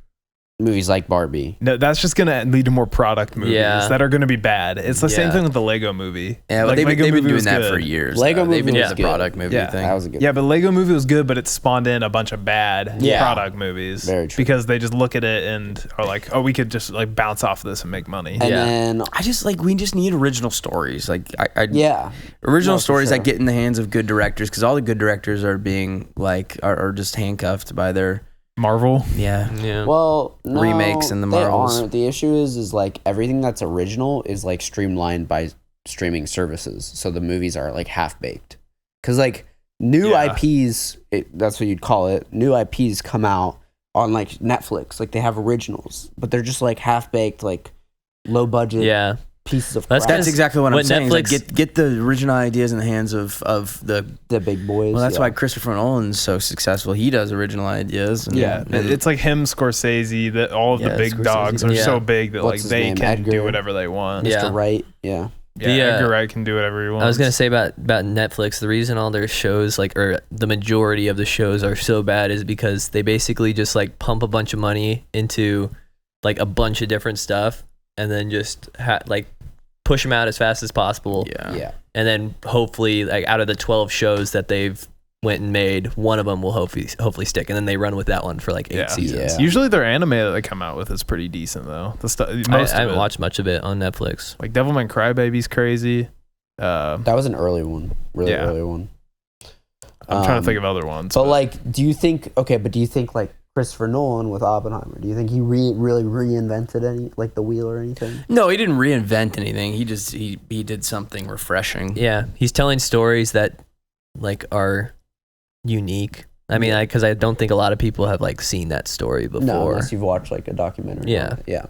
movies like Barbie. No, that's just gonna lead to more product movies Yeah. that are gonna be bad. It's the same Yeah. thing with the Lego movie. Yeah, like, they've Lego been movie doing was that good. for years. Lego They've been movie doing was the good. product movie Yeah. thing. That was a good. Yeah, but Lego movie was good, but it spawned in a bunch of bad Yeah. product movies. Very true. Because they just look at it and are like, oh, we could just like bounce off this and make money. And Yeah. then I just like we just need original stories. Like yeah, original No, for stories sure. that get in the hands of good directors, because all the good directors are being like are just handcuffed by their Marvel. yeah. well, no, Remakes and the they Marvels. aren't. The issue is like everything that's original is like streamlined by streaming services, so the movies are like half baked. Because like new Yeah. IPs, that's what you'd call it. New IPs come out on like Netflix, like they have originals, but they're just like half baked, like low budget Yeah. pieces of That's crap. That's exactly what I'm What saying. is, like, Netflix- get the original ideas in the hands of the. the big boys. Well, that's yeah. why Christopher Nolan's so successful. He does original ideas. And, Yeah, and- it's like him, Scorsese. That all of the Yeah, big Scorsese. dogs are Yeah. so big that What's like his they name? can Edgar. do whatever they want. Mr. Yeah. Wright. Yeah. Yeah, The, Edgar Wright can do whatever he wants. I was gonna say about Netflix. The reason all their shows, like, or the majority of the shows, are so bad is because they basically just like pump a bunch of money into like a bunch of different stuff, and then just like push them out as fast as possible. yeah. Yeah. And then hopefully, like, out of the 12 shows that they've went and made, one of them will hopefully stick, and then they run with that one for like 8 Yeah. seasons. Yeah. Usually their anime that they come out with is pretty decent though. The stuff I most of haven't it. watched much of it on Netflix. Like Devilman Crybaby's crazy. That was an early one. Really Yeah. early one. I'm trying to think of other ones. But like, do you think like Christopher Nolan with Oppenheimer, do you think he really reinvented any, like the wheel or anything? No, he didn't reinvent anything. He just he did something refreshing. Yeah, he's telling stories that like are unique. I mean, because I don't think a lot of people have like seen that story before. No, unless you've watched like a documentary. Yeah. on it. Yeah,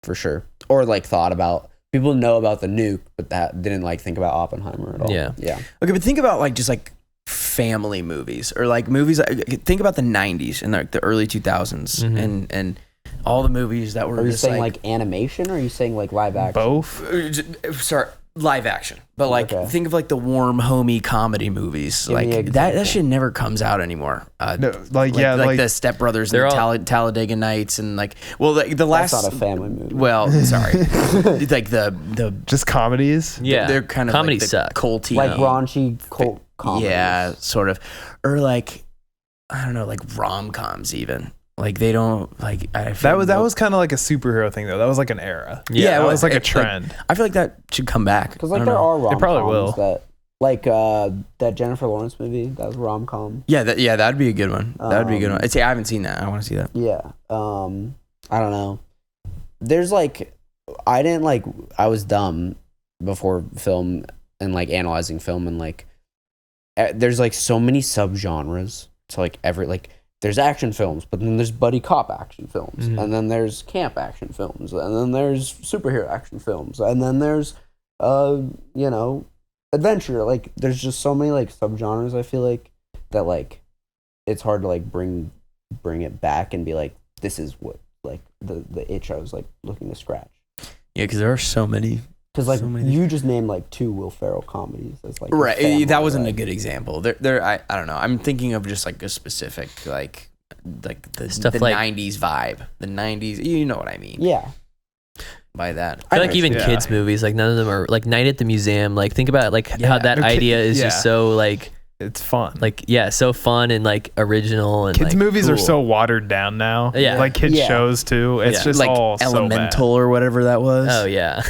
for sure. Or like thought about, people know about the nuke, but that didn't like think about Oppenheimer at all. Yeah. Yeah. Okay, but think about like just like family movies or like movies. Think about the '90s and like the early 2000s and all the movies that were. Are you just saying like animation, or are you saying like live action? both. Sorry, live action, but like Okay. think of like the warm, homey comedy movies. Give me an Like example. that shit never comes out anymore. No, like yeah, like like the Step Brothers They're and the all- Talladega Nights and like the last. That's not a family movie. Well, sorry, like the just comedies. Yeah, they're kind of comedy like the suck. culty, like raunchy cult comedies. yeah, sort of, or like I don't know, like rom-coms even. Like they don't like. That was kind of like a superhero thing though. That was like an era. Yeah, that well, was like a it- trend. I feel like that should come back Because I like don't there know. are rom-coms They probably will. that, like that Jennifer Lawrence movie, that was rom-com. Yeah, that'd be a good one. That'd be a good one. See, I haven't seen that. I want to see that. Yeah. I don't know. There's like, I was dumb before film and like analyzing film, and like there's like so many subgenres to like there's action films, but then there's buddy cop action films, and then there's camp action films, and then there's superhero action films, and then there's adventure. Like there's just so many like subgenres, I feel like, that like it's hard to like bring it back and be like, this is what like the itch I was like looking to scratch. Yeah, because there are so many. Because like So many you just named like 2 Will Ferrell comedies. That's like Right, family, that wasn't right? a good example. I don't know. I'm thinking of just like a specific like the Stuff the like- 90s vibe. The 90s, you know what I mean Yeah. by that. I feel like even Yeah. kids movies, like none of them are like Night at the Museum. Like think about like how that no, idea is yeah. just so like It's fun. so fun and like original and Kids like, movies are cool. so watered down now. Yeah. Like kids Yeah. shows too. It's Yeah. just like all Elemental or whatever that was. Oh yeah.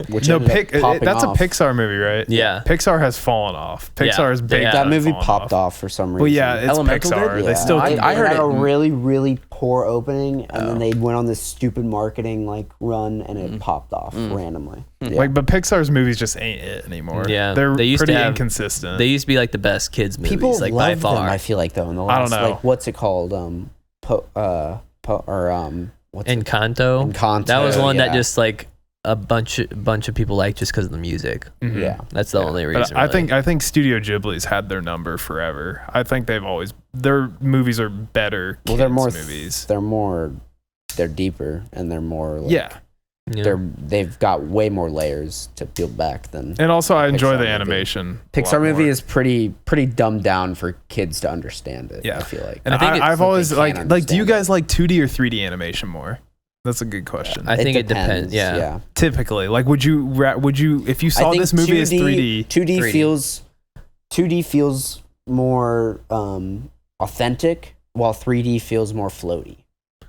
Which So ended bad. up popping That's off. a Pixar movie, right? Yeah. Pixar has fallen off. Pixar Yeah. is big. Yeah. That time movie fallen popped off for some reason. Well, yeah, it's Elemental Pixar. did? They Yeah. still. I heard had it. a really, really poor opening, and then they went on this stupid marketing like run, and it popped off randomly. Yeah. Like, but Pixar's movies just ain't it anymore. Yeah. they're They used to pretty have- inconsistent. They used to be like the best kids movies, people like by love them, far. I feel like though in the I don't last know. like what's it called what's it? Encanto. Encanto, That was one that yeah. just like a bunch of people liked just because of the music. Mhm. Yeah. That's the only reason. But really. I think Studio Ghibli's had their number forever. I think they've always their movies are better. Well, they're kids more movies. they're deeper, and they're more like, Yeah, Yeah. they've got way more layers to peel back than and also I enjoy Pixar the movie. animation. a Pixar lot movie more. is pretty dumbed down for kids to understand it. Yeah. I feel like. And I think I've it's always they can't like. Do you understand guys like 2D or 3D animation more? That's a good question. I think it depends. Yeah. Typically, like, would you if you saw this movie as 3D? 2D feels more authentic, while 3D feels more floaty,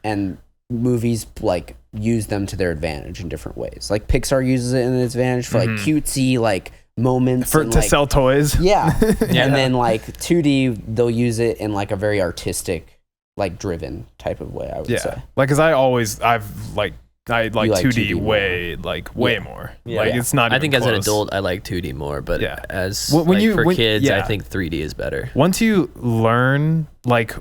and movies like use them to their advantage in different ways. Like Pixar uses it in its advantage for like cutesy like moments to like, sell toys. Yeah. And then like 2D, they'll use it in like a very artistic, like driven type of way, I would say. Like, cause I like 2D way more. Yeah. Like it's not. I think even as an close. adult, I like 2D more, but as when for kids, I yeah. think 3D is better. Once you learn like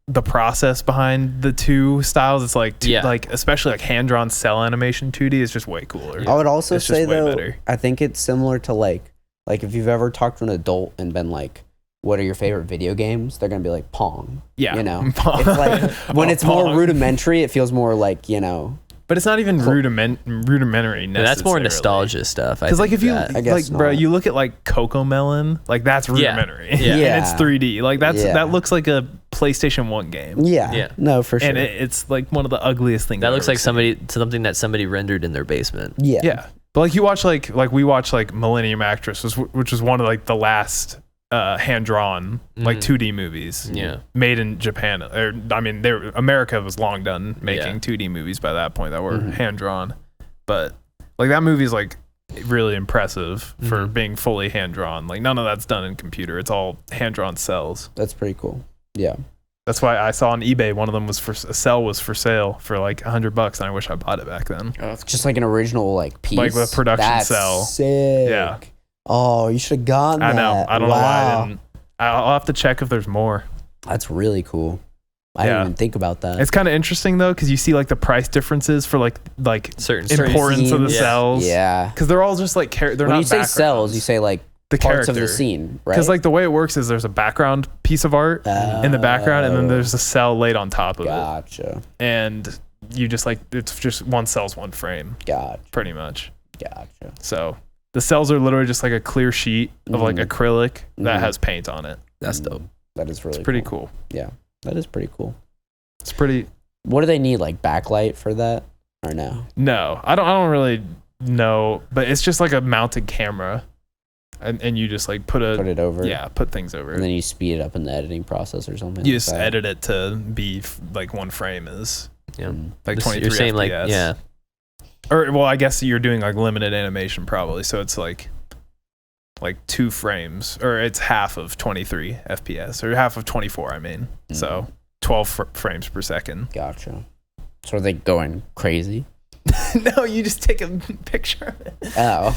the process behind the two styles, it's like like especially like hand drawn cell animation 2D is just way cooler. I would also It's just say way though, better. I think it's similar to like if you've ever talked to an adult and been like, what are your favorite video games? They're gonna be like Pong. Yeah. You know, Pong. it's like when it's more Pong. rudimentary, it feels more like, you know. But it's not even rudimentary. And that's more necessarily. nostalgia stuff. Because like if you I guess like, bro, not. you look at like Coco Melon, like that's rudimentary. Yeah. And it's 3D. Like Yeah. that looks like a PlayStation 1 game. Yeah. Yeah. No, for sure. And it's like one of the ugliest things. that I've looks ever like seen. something that somebody rendered in their basement. yeah. Yeah. But like you watch like we watch like Millennium Actress, which was one of like the last hand drawn like 2D movies. Yeah. Made in Japan. Or I mean, America was long done making Yeah. 2D movies by that point that were hand drawn. But like that movie is like really impressive for being fully hand drawn. Like none of that's done in computer. It's all hand drawn cells. That's pretty cool. Yeah. That's why I saw on eBay one of them was a cell was for sale for like $100, and I wish I bought it back then. Just like an original like piece. Like the production That's cell. Sick. Yeah. Oh, you should have gotten that. I know. I don't know why I Wow. didn't. I'll have to check if there's more. That's really cool. I didn't even think about that. It's kind of interesting though, because you see like the price differences for like Certain importance of the scenes. cells. Yeah. Because they're all just like they're When not you say backgrounds. cells, you say like the parts character of the scene, right? Because like the way it works is there's a background piece of art in the background, and then there's a cell laid on top of Gotcha. it, and you just like it's just one cell's one frame, Gotcha. pretty much. Gotcha. So the cells are literally just like a clear sheet of like acrylic that has paint on it. That's dope. That is really It's pretty cool. Yeah. That is pretty cool. It's pretty. What do they need? Like backlight for that? Or no? No, I don't really know, but it's just like a mounted camera, and you just like put it over? Yeah, put things over And it. then you speed it up in the editing process or something? You like just that? edit it to be like one frame is Yeah. like This- 23 you're saying FPS. like, yeah. Or well, I guess you're doing like limited animation probably, so it's like 2 frames, or it's half of 23 FPS or half of 24. I mean, so 12 frames per second. Gotcha. So are they going crazy? No, you just take a picture of it. Oh.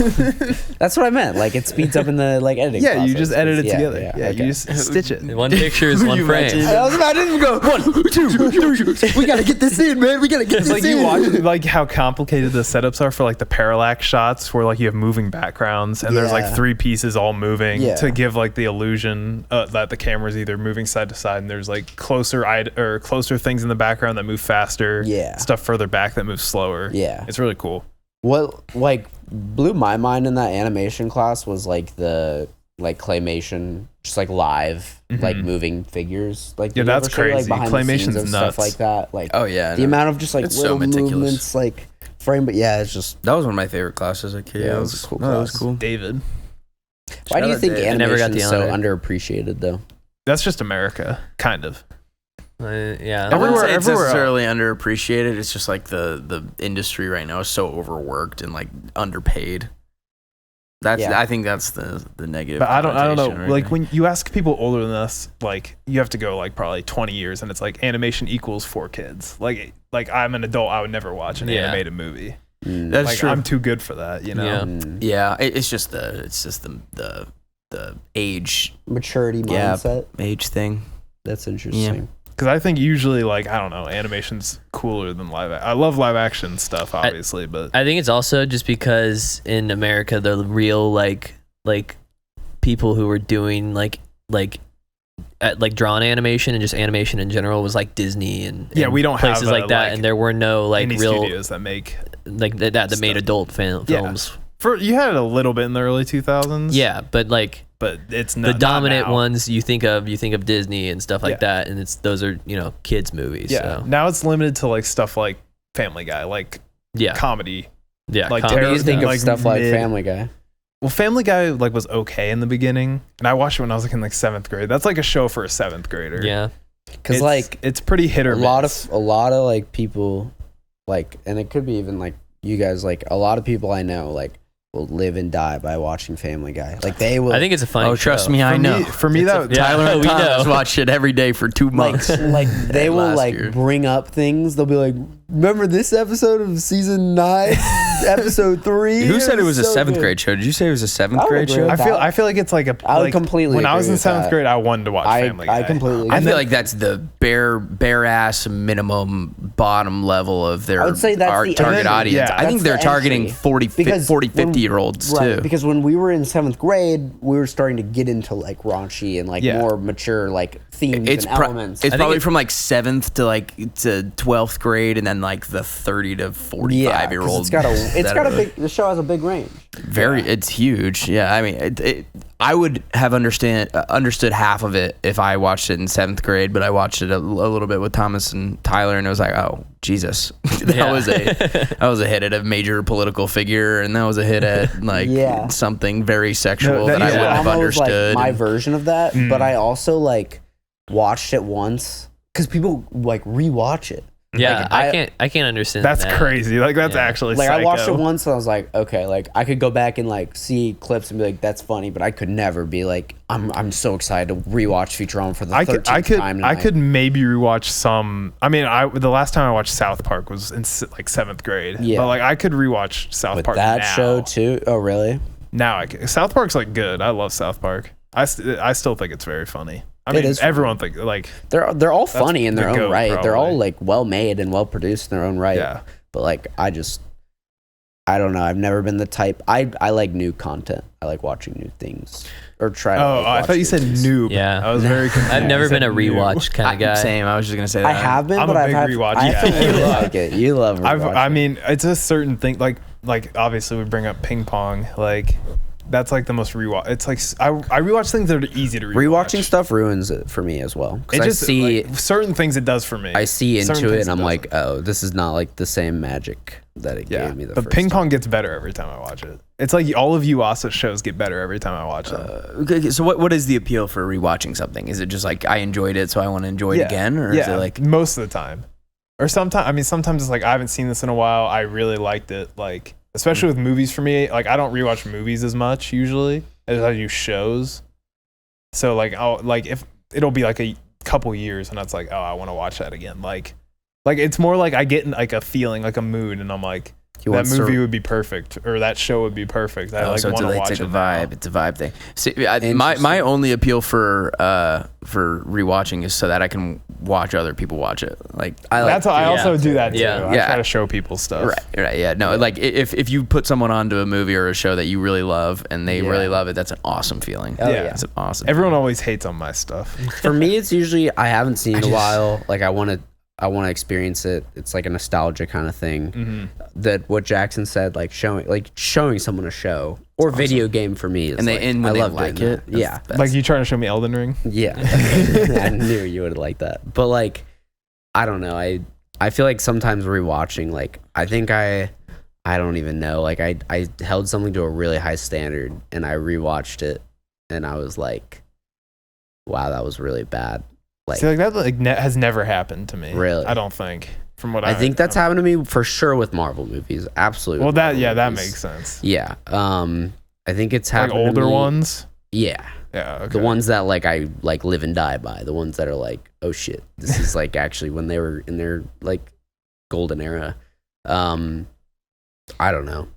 That's what I meant. Like it speeds up in the like editing Yeah, process. you just edit it Yeah, together. yeah, Yeah, okay. you just stitch it. One picture is one frame. I was about to even go 1, 2, 3. We gotta get this in, man. We gotta get It's this like in. you watch like how complicated the setups are for like the parallax shots where like you have moving backgrounds and there's like Yeah. 3 pieces all moving Yeah. to give like the illusion that the camera's either moving side to side, and there's like closer things in the background that move faster. Yeah. Stuff further back that moves slower. Yeah. It's really cool. What like blew my mind in that animation class was like the like claymation, just like live, like moving figures. Like Yeah, did you that's ever show, like, crazy. behind the scenes Claymation's of stuff nuts. like that. Like Oh yeah, the amount of just like It's so little meticulous. movements, like frame. But yeah, it's just that was one of my favorite classes as a kid. Yeah, That it was a cool that was class. cool. David. why do you out think Dave. I never got animation the is so honor. underappreciated though? That's just America, kind of. Yeah. I wouldn't Everywhere- say it's everywhere necessarily underappreciated. It's just like the industry right now is so overworked and like underpaid. That's Yeah. I think that's the negative. But I don't know. connotation right Like there. when you ask people older than us, like you have to go like probably 20 years, and it's like animation equals 4 kids. Like I'm an adult, I would never watch an Yeah. animated movie. that's Like true. I'm too good for that, you know. Yeah. Yeah, it's just the age Maturity Yeah. mindset. age thing. That's interesting. Because I think usually like I don't know, animation's cooler than live. I love live action stuff, obviously, but I think it's also just because in America the real like people who were doing like drawn animation and just animation in general was like Disney and we don't have places like that, and there were no like any real studios that make like that made stuff. adult films. you had it a little bit in the early 2000s. Yeah, but like but it's the not dominant not now. ones you think of Disney and stuff like Yeah. that, and those are kids movies. Yeah, So. now it's limited to like stuff like Family Guy, like Yeah. comedy. Yeah. like What do you think of like stuff like mid- Family Guy? Well, Family Guy like was okay in the beginning, and I watched it when I was like in like 7th grade. That's like a show for a 7th grader. Yeah. Because like it's pretty hit or a miss. lot of like people, like, and it could be even like you guys, like a lot of people I know, like will live and die by watching Family Guy. Like they will. I think it's a funny. Oh, trust show. me, I know. For me, that Yeah. Tyler and we Thomas know. watched it every day for 2 like months. like they will Last like year. bring up things. They'll be like, remember this episode of season 9, episode 3? Who said it was a so 7th good." grade show? Did you say it was a 7th I would grade agree show? with I feel like it's like a. I would like, completely When I was agree in with 7th that. grade, I wanted to watch Family Guy. I completely. I feel like that's the bare ass minimum bottom level of their I would say that's the target entry. audience. Yeah, I think that's they're the targeting entry. 40, Because 40 when- 50 year olds Right, too. because when we were in 7th grade, we were starting to get into like raunchy and like Yeah. more mature like themes It's and elements. it's think probably it- from like 7th to like to 12th grade, and then like the 30 to 45 year 'cause olds. it's got a big. The show has a big range. It's huge. Yeah, I mean, I would have understood half of it if I watched it in 7th grade, but I watched it a little bit with Thomas and Tyler, and it was like, oh Jesus, that Yeah. was a hit at a major political figure, and that was a hit at like Yeah. something very sexual No, that I yeah. wouldn't have Drama was, understood. like my version of that, Mm. but I also like watched it once because people like rewatch it. Yeah. Like, I can't understand. That's that. crazy. Like that's Yeah. actually Like I watched it psycho. once and I was like, okay, like I could go back and like see clips and be like, that's funny, but I could never be like, I'm so excited to rewatch Futurama for the 13th time tonight. I could maybe rewatch some. I mean, the last time I watched South Park was in like 7th grade. Yeah. But like I could rewatch South with Park that now. show too. Oh really? Now I can. South Park's like good. I love South Park. I still think it's very funny. I It mean, is funny. everyone thinks like They're all funny in their the own GOAT, right. They're all probably. like well made and well produced in their own right. yeah. But like I don't know. I've never been the type. I like new content. I like watching new things or try. To, Oh, like, I watch thought you new said things. noob. Yeah. I was very confused. I've never You been said a noob. rewatch kind of guy. Same. I was just gonna say that. I have been, I'm but a I've big had. rewatch I guy. think you like it. You love. I rewatching. mean, it's a certain thing. Like obviously we bring up ping pong. Like that's like the most rewatch. It's like I rewatch things that are easy to rewatch. rewatching stuff ruins it for me as well It because I just see like, certain things it does for me. I see Certain into it things and I'm like, doesn't. oh, this is not like the same magic that it Yeah, gave me the but first ping time. pong gets better every time I watch it. It's like all of you also shows get better every time I watch them. Okay, so what is the appeal for rewatching something? Is it just like I enjoyed it, so I want to enjoy it again, or is it like most of the time, or sometimes? I mean, sometimes it's like I haven't seen this in a while. I really liked it. Like especially with movies for me, like I don't rewatch movies as much usually as I do shows. So like if it'll be like a couple years and it's like, oh, I want to watch that again. Like it's more like I get in like a feeling, like a mood, and I'm like, You that want movie sur- would be perfect, or that show would be perfect. I like so want to watch it's it. like a vibe. now. It's a vibe thing. See, my only appeal for rewatching is so that I can watch other people watch it. Like I also do that too. Yeah. I Yeah. try to show people stuff. right, yeah. No, like if you put someone onto a movie or a show that you really love and they Yeah. really love it, that's an awesome feeling. Oh, Yeah. yeah. It's an awesome. Everyone always hates on my stuff. For me, it's usually I haven't seen it in a while. Like I want to experience it. It's like a nostalgia kind of thing. Mm-hmm. That what Jackson said, like showing someone a show or video game for me. Is And when when I they love like doing it, that. Yeah, Like you trying to show me Elden Ring? yeah. I knew you would like that. But like, I don't know. I feel like sometimes rewatching, like I think I don't even know. Like I held something to a really high standard and I rewatched it and I was like, wow, that was really bad. Like, See, like that has never happened to me. Really? I don't think. From what I think that's happened to me for sure with Marvel movies. Absolutely. Well, with that Marvel that movies. makes sense. Yeah. I think it's Like happened to older me- ones. Yeah. Yeah. Okay. The ones that like I like live and die by. The ones that are like, oh shit, this is like actually when they were in their like golden era. I don't know.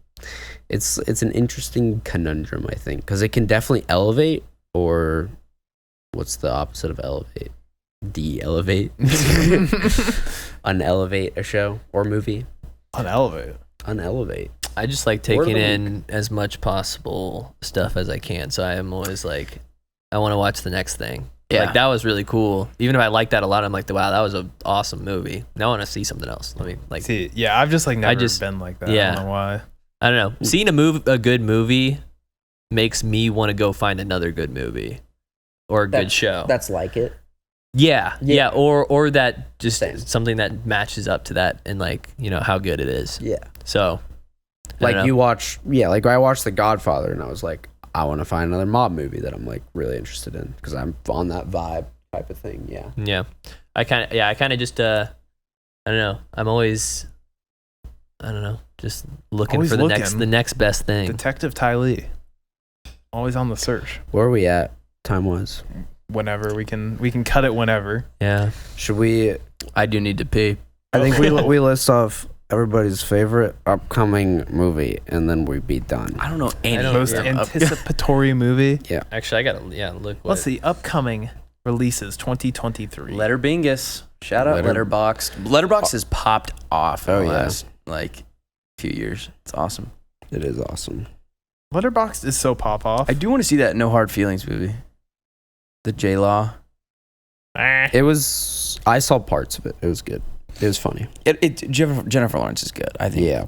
It's an interesting conundrum, I think, because it can definitely elevate, or what's the opposite of elevate? De-elevate, unelevate a show or movie. Unelevate. Unelevate. I just like Word of taking the in as much possible stuff as I can. So I am always like, I want to watch the next thing. Yeah. Like that was really cool. Even if I like that a lot, I'm like, wow, that was an awesome movie. Now I want to see something else. Let me like, See, yeah, I've just like never just- been like that. yeah. I don't know why. I don't know. Seeing a good movie makes me want to go find another good movie or a good show. That's like it. Yeah, or that just Same. something that matches up to that and like, you know, how good it is. Yeah. So Like I watched The Godfather and I was like, I want to find another mob movie that I'm like really interested in because I'm on that vibe type of thing. Yeah. Yeah. I kind of just I don't know. I'm always just looking Always for the looking. next best thing. Detective Ty Lee. Always on the search. Where are we at time wise? Whenever we can cut it whenever. Yeah. Should we? I do need to pee. I think we list off everybody's favorite upcoming movie and then we be done. I don't know any. I don't- Most yeah. anticipatory movie. Actually, I gotta look. What, What's the upcoming releases 2023? Letterbingus. Shout out Letterboxd. Letterboxd has popped off in the last like few years. It's awesome. It is awesome. Letterboxd is so pop off. I do want to see that No Hard Feelings movie. The J Law. It was. I saw parts of it. It was good. It was funny. Jennifer Lawrence is good. I think. Yeah.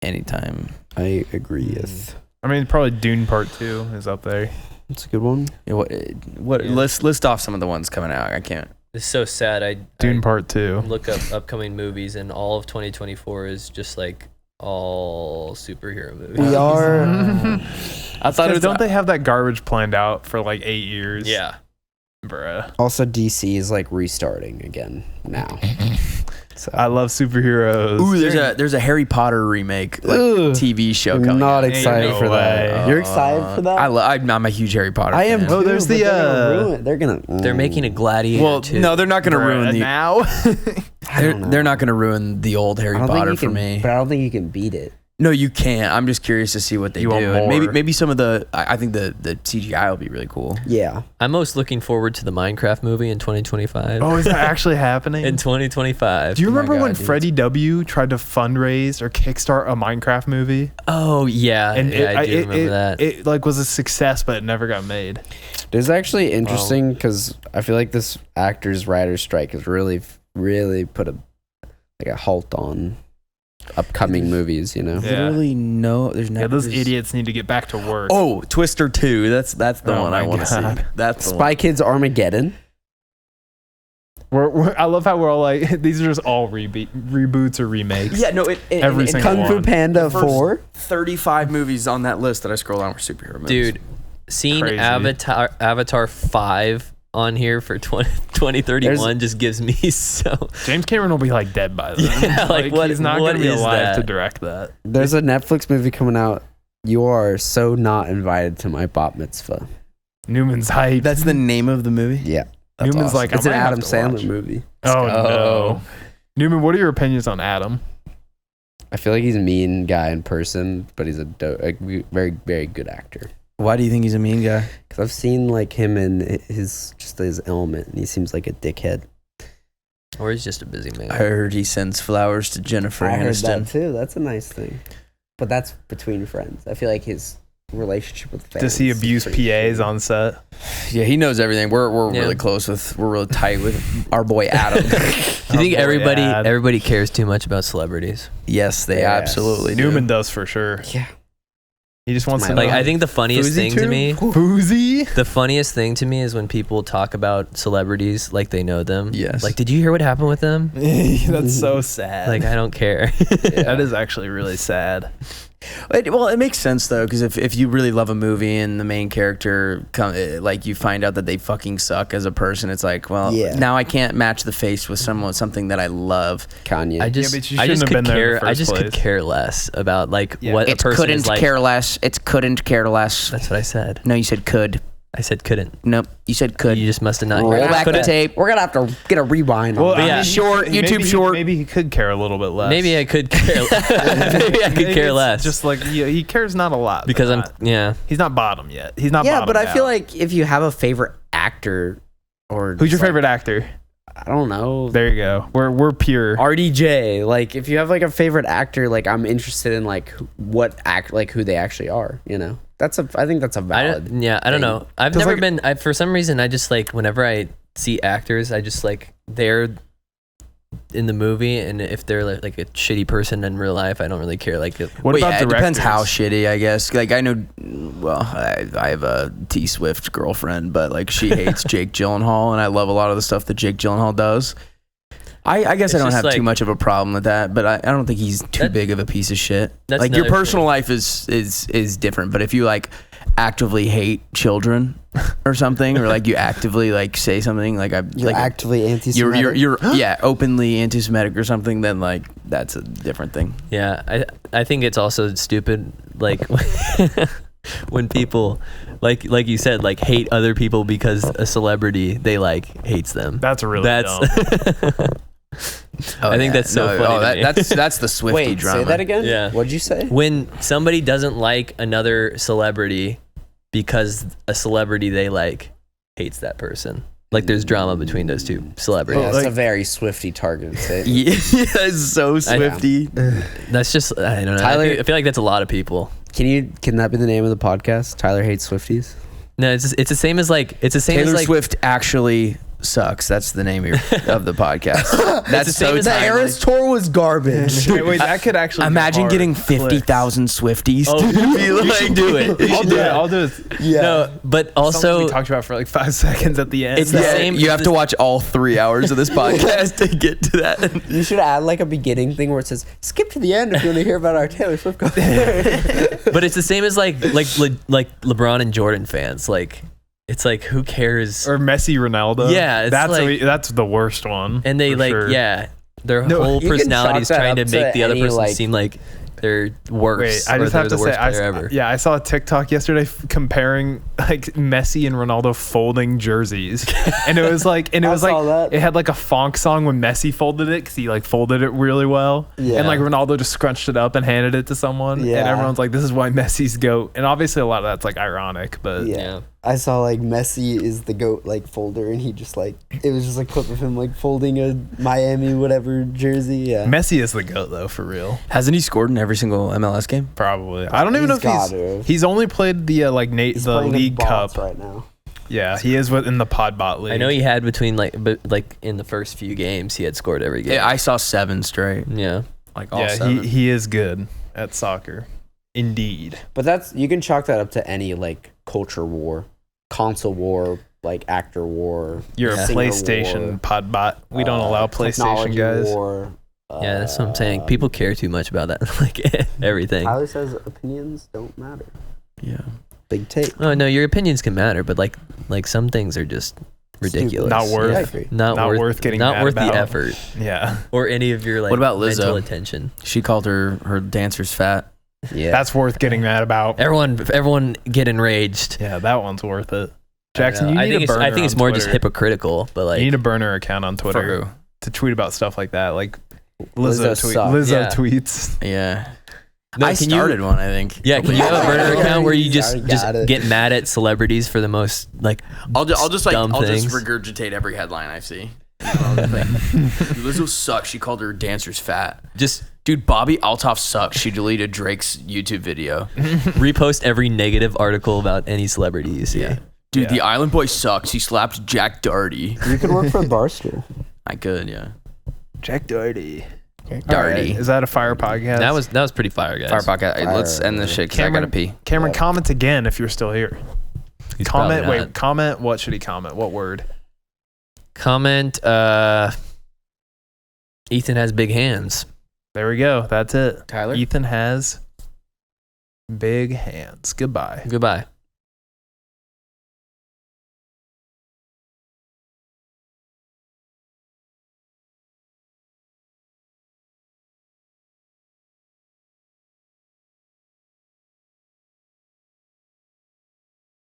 Anytime. I agree with. I mean, probably Dune Part 2 is up there. It's a good one. Yeah, what? Yeah. List off some of the ones coming out. I can't. It's so sad. Dune I Part 2. look up upcoming movies, and all of 2024 is just like all superhero movies. We are. I thought it was. Don't they have that garbage planned out for like 8 years? Yeah. Bruh. Also, DC is like restarting again now. So I love superheroes. Ooh, there's a Harry Potter remake like Ugh. TV show coming. not out. excited no for way. that. You're excited for that? I'm a huge Harry Potter. I am. fan. Oh, there's too, the, but they're gonna ruin it. They're gonna. They're making a Gladiator Well, too. no, they're not going to ruin the. now. I don't know. They're not going to ruin the old Harry I don't think Potter you for can- me. But I don't think you can beat it. No, you can't. I'm just curious to see what they You do. want And more. maybe some of the. I think the CGI will be really cool. Yeah. I'm most looking forward to the Minecraft movie in 2025. Oh, is that actually happening? In 2025. Do you remember God, when dude. Freddie W tried to fundraise or kickstart a Minecraft movie? Oh yeah, And I do remember that. It like was a success, but it never got made. It's actually interesting because I feel like this actors writers strike has really put a halt on upcoming movies. You know. Yeah. Literally no. There's Yeah, never. those idiots need to get back to work. Oh, Twister 2. That's the Oh one I my want to see. God. That's the Spy one. Kids Armageddon. I love how we're all like, these are just all reboots or remakes. Yeah, no. Every single Kung Fu one. Panda First 4. 35 movies on that list that I scroll down were superhero movies. Dude, seeing Crazy. Avatar 5 on here for 2031 just gives me so. James Cameron will be like dead by then. Yeah, like, what- he's not what going to be is alive to that? direct that. There's a Netflix movie coming out. You are so not invited to my bat mitzvah. Newman's hype. That's the name of the movie. Yeah. That's Newman's awesome. like, it's I an might have Adam to Sandler watch. movie. Oh no, Newman. What are your opinions on Adam? I feel like he's a mean guy in person, but he's a very, very good actor. Why do you think he's a mean guy? Because I've seen like him in his element, and he seems like a dickhead. Or he's just a busy man. I heard he sends flowers to Jennifer I heard Aniston. that too. That's a nice thing, but that's between friends. I feel like his relationship with fans. Does he is abuse pretty PAs shitty. on set? Yeah, he knows everything. We're Yeah. really close with. We're really tight with our boy Adam. Do you think boy, everybody Ad. everybody cares too much about celebrities? Yes, they Yes. absolutely do. Newman does for sure. Yeah. He just wants My to Like know. I think the funniest Fousey thing to too? me, Fousey. the funniest thing to me is when people talk about celebrities like they know them. Yes. Like, did you hear what happened with them? That's so sad. Like, I don't care. that is actually really sad. Well, it makes sense though, because if you really love a movie and the main character like you find out that they fucking suck as a person, it's like, well, Yeah. now I can't match the face with something that I love. Kanye. I just, but you I just shouldn't have could been there in the care. I first just could place. care less about like Yeah. what a person is like. less. It's couldn't care less. That's what I said. No, you said could. I said couldn't. Nope, you said could. You just must have not. Roll heard. back the Couldn't- tape. We're gonna have to get a rewind. Well, on But that. yeah. Short, maybe YouTube short. Maybe he could care a little bit less. Maybe I could care. Maybe I could Maybe care it's less. Just like he cares not a lot because I'm. not. He's not bottom yet. He's not. Yeah, but I bottomed feel out. like if you have a favorite actor, or Who's your just, like, favorite actor? I don't know. There you go. We're pure. RDJ. Like, if you have like a favorite actor, like I'm interested in like who they actually are. You know, I think that's a I valid. don't, yeah, I don't thing. know. I've Just never like- been. For some reason, I just like whenever I see actors, I just like they're in the movie, and if they're like a shitty person in real life, I don't really care. Like, What about it depends directors? how shitty, I guess. Like, I know, well, I have a T Swift girlfriend, but like she hates Jake Gyllenhaal, and I love a lot of the stuff that Jake Gyllenhaal does. I guess I don't have too much of a problem with that, but I don't think he's too big of a piece of shit. Like, your personal life is different, but if you like actively hate children or something, or like you actively like say something like You're actively anti-Semitic. you're openly anti-Semitic or something, then like that's a different thing. Yeah, I think it's also stupid, like when people like you said, like hate other people because a celebrity they like hates them. That's really dumb. I think that's so funny. That's the Swiftie Wait, drama. say that again? Yeah. What'd you say? When somebody doesn't like another celebrity because a celebrity they like hates that person. Like there's drama between those two celebrities. Yeah, that's a very Swiftie targeted statement. Yeah, it's so Swiftie. That's just, I don't know. Tyler- I feel like that's a lot of people. Can that be the name of the podcast? Tyler hates Swifties. No, it's the same as like Taylor Swift actually sucks. That's the name of the podcast. That's the same so as The timely. Eras tour was garbage. Wait, that could actually Imagine be getting hard. 50,000 Swifties. Oh, you should do it. You should do it. I'll do it. Yeah. No, but Something also we talked about for like 5 seconds at the end. It's the same. You have to watch all 3 hours of this podcast to get to that. You should add like a beginning thing where it says skip to the end if you want to hear about our Taylor Swift concert. But it's the same as like LeBron and Jordan fans. Like it's like who cares? or Messi, Ronaldo. Yeah, it's that's the worst one. And they for like sure. their whole you can personality is chalk that trying to up to make the other any, person like- seem like they're worse. Wait, I or just they're have the to worst say, player ever. I saw a TikTok yesterday comparing like Messi and Ronaldo folding jerseys, and it was like, I saw that. it had like a funk song when Messi folded it because he like folded it really well, Yeah. and like Ronaldo just scrunched it up and handed it to someone, Yeah. and everyone's like, this is why Messi's GOAT, and obviously a lot of that's like ironic, but Yeah. I saw like Messi is the GOAT like folder, and he just like it was just like clip of him like folding a Miami whatever jersey. Yeah. Messi is the GOAT though, for real. Hasn't he scored in every single MLS game? Probably. I don't even know He's if gotta. he's only played the He's the playing League bots Cup. right now. Yeah, he is in the Podbot League. I know he had between like in the first few games he had scored every game. Yeah, I saw 7 straight. Yeah. Like all Yeah, 7. he is good at soccer. Indeed. But that's you can chalk that up to any like culture war, console war, like actor war. You're a singer PlayStation war, Podbot. We don't allow PlayStation technology guys. War, Yeah, that's what I'm saying. People care too much about that, like everything. Tyler says opinions don't matter. Yeah. Big take. Oh no, your opinions can matter, but like some things are just ridiculous. Not worth- Yeah, I agree. Not worth getting not mad worth about. the effort Yeah. or any of your like What about mental Lizzo? attention. She called her dancers fat. Yeah. That's worth getting mad about. Everyone get enraged. Yeah, that one's worth it. I Jackson, don't you know. need a burner I think it's on more just Twitter. hypocritical, but like You need a burner account on Twitter For who? to tweet about stuff like that. Like Lizzo sucks. Yeah. tweets. Yeah. No, I can you- started one, I think. yeah, can you have a burner account where you just Already got it. get mad at celebrities for the most like I'll just like dumb I'll just things? regurgitate every headline I see. Lizzo sucks. She called her dancers fat. just Dude, Bobby Altoff sucks. She deleted Drake's YouTube video. repost every negative article about any celebrity you see. Yeah. Dude, Yeah. the Island Boy sucks. He slapped Jack Doherty. You could work for Barstool. I could, yeah. Jack Doherty. Doherty. Is that a fire podcast? That was pretty fire, guys. Fire podcast. Hey, let's end this shit because I gotta pee. Cameron, comment again if you're still here. He's probably Comment. not. Wait, comment. What should he comment? What word? Comment. Ethan has big hands. There we go. That's it. Tyler? Ethan has big hands. Goodbye. Goodbye.